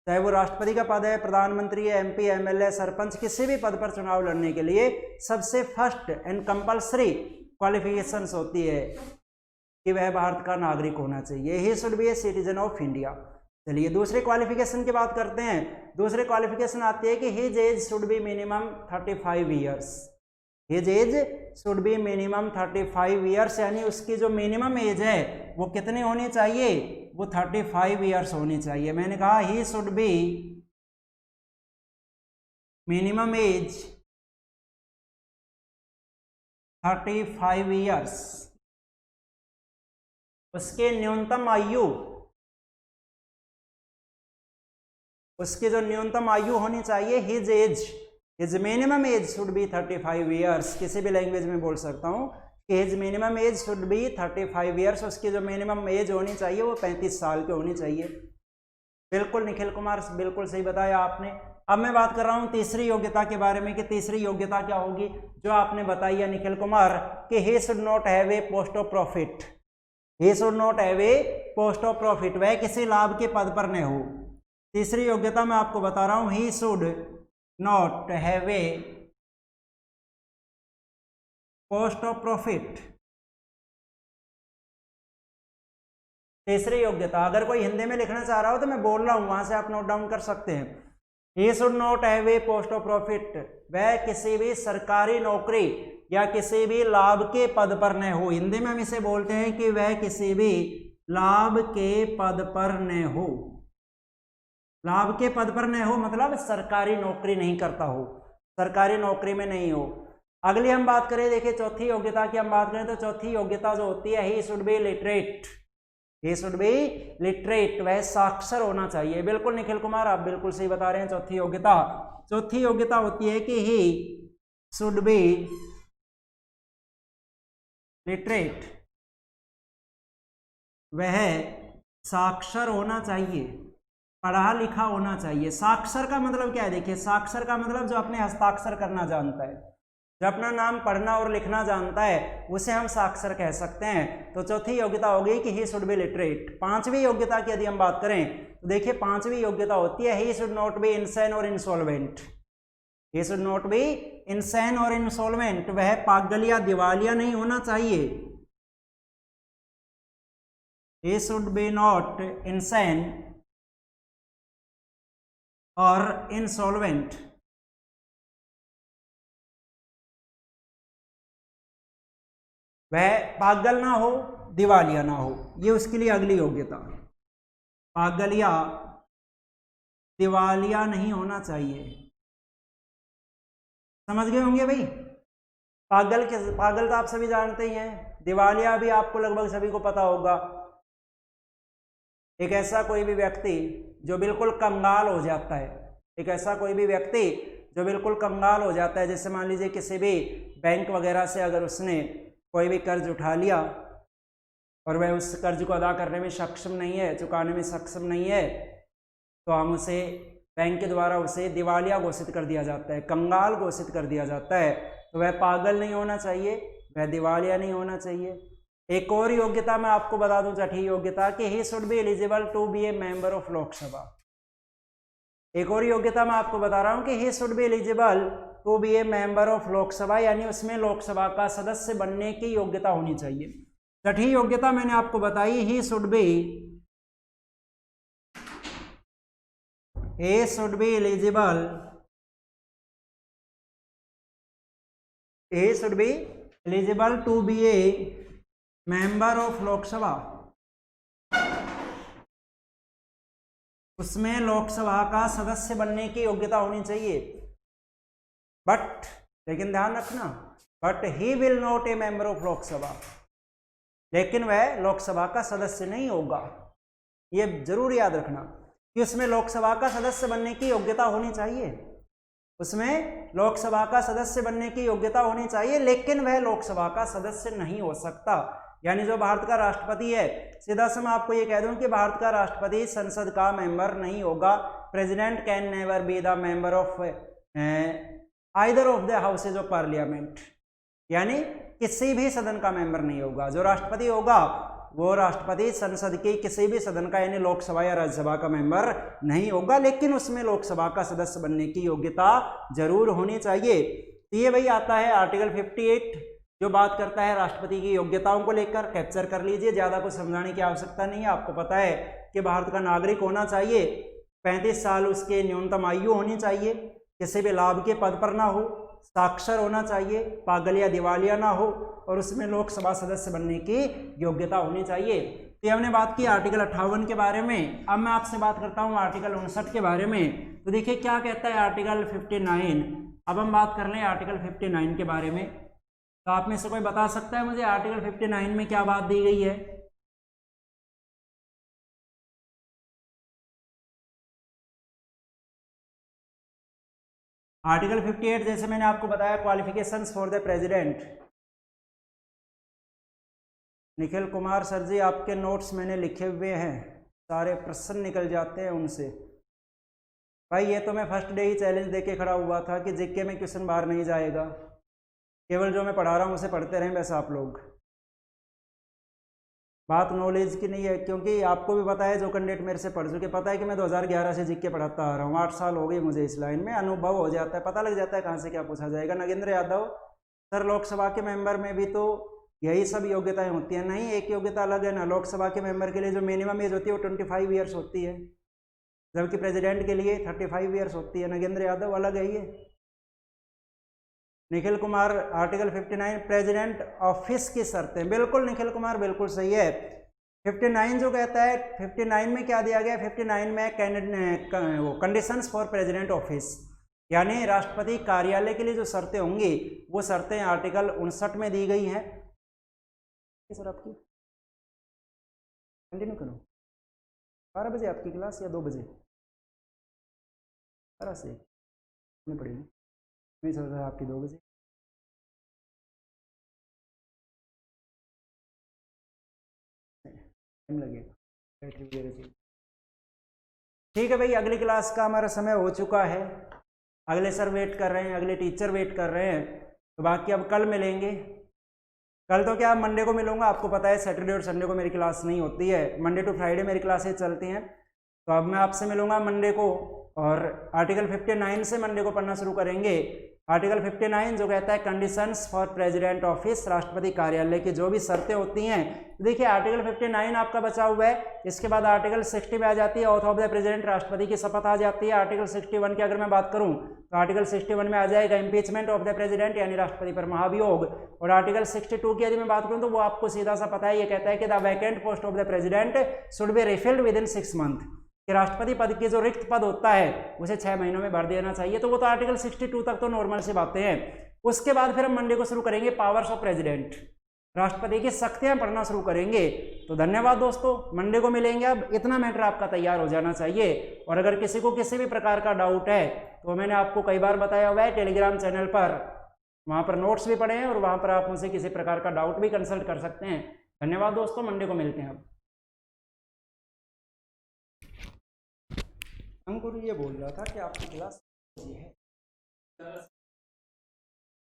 चाहे वो राष्ट्रपति का पद है, प्रधानमंत्री है, MP, MLA, सरपंच, किसी भी पद पर चुनाव लड़ने के लिए सबसे फर्स्ट एंड कंपल्सरी क्वालिफिकेशंस होती है कि वह भारत का नागरिक होना चाहिए, he should B a citizen of India. चलिए दूसरे क्वालिफिकेशन की बात करते हैं। दूसरे क्वालिफिकेशन आती है कि his age should be minimum 35 years. His age should be minimum 35 years, यानी उसकी जो मिनिमम एज है वो कितनी होनी चाहिए, वो 35 ईयर्स होनी चाहिए। मैंने कहा ही should B minimum age 35 years. उसके न्यूनतम आयु, उसकी जो न्यूनतम आयु होनी चाहिए, his age, his minimum age should be 35 years. किसी भी लैंग्वेज में बोल सकता हूं कि his minimum age should be 35 years. उसकी जो मिनिमम एज होनी चाहिए वो 35 साल की होनी चाहिए। बिल्कुल निखिल कुमार, बिल्कुल सही बताया आपने। अब मैं बात कर रहा हूं तीसरी योग्यता के बारे में कि तीसरी योग्यता क्या होगी, जो आपने बताई है निखिल कुमार कि he should not have a post of profit. He should not have a post of profit, वह किसी लाभ के पद पर न हो। तीसरी योग्यता मैं आपको बता रहा हूं, ही should not have a post of profit. तीसरी योग्यता, अगर कोई हिंदी में लिखना चाह रहा हो तो मैं बोल रहा हूं, वहां से आप नोट डाउन कर सकते हैं। ही should not have a post of profit, वह किसी भी सरकारी नौकरी या किसी भी लाभ के पद पर न हो। हिंदी में हम इसे बोलते हैं कि वह किसी भी लाभ के पद पर न हो। लाभ के पद पर न हो मतलब सरकारी नौकरी नहीं करता हो, सरकारी नौकरी में नहीं हो। अगली हम बात करें, देखिए चौथी योग्यता की हम बात करें तो चौथी योग्यता जो होती है, he should B literate. He should B literate, वह साक्षर होना चाहिए। बिल्कुल निखिल कुमार, आप बिल्कुल सही बता रहे हैं। चौथी योग्यता, चौथी योग्यता होती है कि ही शुड बी लिटरेट, वह साक्षर होना चाहिए, पढ़ा लिखा होना चाहिए। साक्षर का मतलब क्या है, देखिए साक्षर का मतलब जो अपने हस्ताक्षर करना जानता है, जो अपना नाम पढ़ना और लिखना जानता है, उसे हम साक्षर कह सकते हैं। तो चौथी योग्यता होगी कि ही शुड बी लिटरेट। पांचवी योग्यता की यदि हम बात करें तो देखिए पांचवी योग्यता होती है, he should not be insane और insolvent. He should not be insane और इंसॉल्वेंट, वह पागल या दिवालिया नहीं होना चाहिए। He should be not insane और इंसॉल्वेंट, वह पागल ना हो, दिवालिया ना हो। ये उसके लिए अगली योग्यता, पागल या दिवालिया नहीं होना चाहिए। समझ गए होंगे भाई। पागल तो आप सभी जानते ही हैं, दिवालिया भी आपको लगभग सभी को पता होगा। एक ऐसा कोई भी व्यक्ति जो बिल्कुल कंगाल हो जाता है, एक ऐसा कोई भी व्यक्ति जो बिल्कुल कंगाल हो जाता है, जैसे मान लीजिए किसी भी बैंक वगैरह से अगर उसने कोई भी कर्ज उठा लिया और वह उस कर्ज को अदा करने में सक्षम नहीं है, चुकाने में सक्षम नहीं है, तो हम उसे बैंक के द्वारा उसे दिवालिया घोषित कर दिया जाता है, कंगाल घोषित कर दिया जाता है। तो वह पागल नहीं होना चाहिए, वह दिवालिया नहीं होना चाहिए। एक और योग्यता मैं आपको बता दूं, छठी योग्यता कि he should be eligible to be a member of Lok Sabha. एक और योग्यता मैं आपको बता रहा हूं कि he should be eligible to be a member of Lok Sabha, यानी उसमें लोकसभा का सदस्य बनने की योग्यता होनी चाहिए। छठी योग्यता मैंने आपको बताई, ही should be eligible, he should be eligible to be a member of Lok Sabha, उसमें लोकसभा का सदस्य बनने की योग्यता होनी चाहिए। बट लेकिन ध्यान रखना, but he will not a member of Lok Sabha, लेकिन वह लोकसभा का सदस्य नहीं होगा। ये जरूर याद रखना कि उसमें लोकसभा का सदस्य बनने की योग्यता होनी चाहिए, उसमें लोकसभा का सदस्य बनने की योग्यता होनी चाहिए, लेकिन वह लोकसभा का सदस्य नहीं हो सकता। यानी जो भारत का राष्ट्रपति है, सीधा से मैं आपको ये कह दूं कि भारत का राष्ट्रपति संसद का मेंबर नहीं होगा। President can never be the member of either of the houses of parliament, यानी किसी भी सदन का मेंबर नहीं होगा। जो राष्ट्रपति होगा वो राष्ट्रपति संसद की किसी भी सदन का यानी लोकसभा या राज्यसभा का मेंबर नहीं होगा, लेकिन उसमें लोकसभा का सदस्य बनने की योग्यता जरूर होनी चाहिए। तो ये भाई आता है आर्टिकल 58 जो बात करता है राष्ट्रपति की योग्यताओं को लेकर। कैप्चर कर लीजिए, ज़्यादा कुछ समझाने की आवश्यकता नहीं है। आपको पता है कि भारत का नागरिक होना चाहिए, 35 साल उसके न्यूनतम आयु होनी चाहिए, किसी भी लाभ के पद पर ना हो, साक्षर होना चाहिए, पागल या दिवालिया ना हो, और उसमें लोकसभा सदस्य बनने की योग्यता होनी चाहिए। तो हमने बात की आर्टिकल 58 के बारे में। अब मैं आपसे बात करता हूँ आर्टिकल 59 के बारे में। तो देखिए क्या कहता है आर्टिकल 59। अब हम बात कर लें आर्टिकल 59 के बारे में। तो आप में से कोई बता सकता है मुझे आर्टिकल 59 में क्या बात दी गई है? आर्टिकल 58 जैसे मैंने आपको बताया qualifications for the president. Nikhil Kumar sir ji आपके नोट्स मैंने लिखे हुए हैं, सारे प्रश्न निकल जाते हैं उनसे। भाई ये तो मैं फर्स्ट डे ही चैलेंज देके खड़ा हुआ था कि जीके में क्वेश्चन बाहर नहीं जाएगा, केवल जो मैं पढ़ा रहा हूँ उसे पढ़ते रहें बस आप लोग। बात नॉलेज की नहीं है, क्योंकि आपको भी पता है, जो कैंडिडेट मेरे से पढ़ चुके, पता है कि मैं 2011 से जीके पढ़ाता आ रहा हूँ। 8 साल हो गए मुझे इस लाइन में, अनुभव हो जाता है, पता लग जाता है कहाँ से क्या पूछा जाएगा। नगेंद्र यादव सर लोकसभा के मेंबर में भी तो यही सब योग्यताएं होती हैं। नहीं, एक योग्यता अलग है ना, लोकसभा के मेंबर के लिए जो मिनिमम एज होती है वो 25 ईयर्स होती है, जबकि प्रेसिडेंट के लिए 35 ईयर्स होती है। नगेंद्र यादव अलग है ये। Nikhil Kumar article 59 president office की शर्तें, बिल्कुल निखिल कुमार बिल्कुल सही है। 59 जो कहता है, 59 में क्या दिया गया? 59 में वो कंडीशंस फॉर प्रेसिडेंट ऑफिस, यानी राष्ट्रपति कार्यालय के लिए जो शर्तें होंगी वो शर्तें आर्टिकल 59 में दी गई हैं। सर आपकी कंटिन्यू करो, 12 बजे आपकी क्लास या 2 बजे? 12 से पड़ेगी, नहीं सर आपकी 2 बजे। टाइम लगेगा बैटरी वगैरह से। ठीक है भाई, अगली क्लास का हमारा समय हो चुका है। अगले सर वेट कर रहे हैं, अगले टीचर वेट कर रहे हैं, तो बाकी अब कल मिलेंगे। कल तो क्या, मंडे को मिलूंगा। आपको पता है सैटरडे और संडे को मेरी क्लास नहीं होती है, मंडे टू फ्राइडे मेरी क्लासेज चलती हैं। तो अब मैं आपसे मिलूंगा मंडे को, और आर्टिकल 59 से मंडे को पढ़ना शुरू करेंगे। आर्टिकल 59 जो कहता है कंडीशंस फॉर प्रेसिडेंट ऑफिस, राष्ट्रपति कार्यालय की जो भी शर्तें होती हैं। तो देखिए आर्टिकल 59 आपका बचा हुआ है। इसके बाद आर्टिकल 60 में आ जाती है ऑथ ऑफ द प्रेसिडेंट, राष्ट्रपति की शपथ आ जाती है। आर्टिकल 61 की अगर मैं बात करूं तो आर्टिकल 61 में आ जाएगा इम्पीचमेंट ऑफ द प्रेसिडेंट, यानी राष्ट्रपति पर महाभियोग। और आर्टिकल 62 की यदि मैं बात करूं तो वो आपको सीधा सा पता है, ये कहता है कि the vacant post of the president should be रिफिल्ड with in 6 month, कि राष्ट्रपति पद की जो रिक्त पद होता है उसे 6 महीनों में भर देना चाहिए। तो वो तो आर्टिकल 62 तक तो नॉर्मल सी बातें हैं। उसके बाद फिर हम मंडे को शुरू करेंगे पावर्स ऑफ प्रेसिडेंट, राष्ट्रपति की शक्तियां पढ़ना शुरू करेंगे। तो धन्यवाद दोस्तों, मंडे को मिलेंगे। अब इतना मैटर आपका तैयार हो जाना चाहिए। और अगर किसी को किसी भी प्रकार का डाउट है तो मैंने आपको कई बार बताया हुआ है टेलीग्राम चैनल पर, वहां पर नोट्स भी पढ़े हैं और वहां पर आप मुझसे किसी प्रकार का डाउट भी कंसल्ट कर सकते हैं। धन्यवाद दोस्तों, मंडे को मिलते हैं। अब अंकुर ये बोल रहा था कि आपकी क्लास है।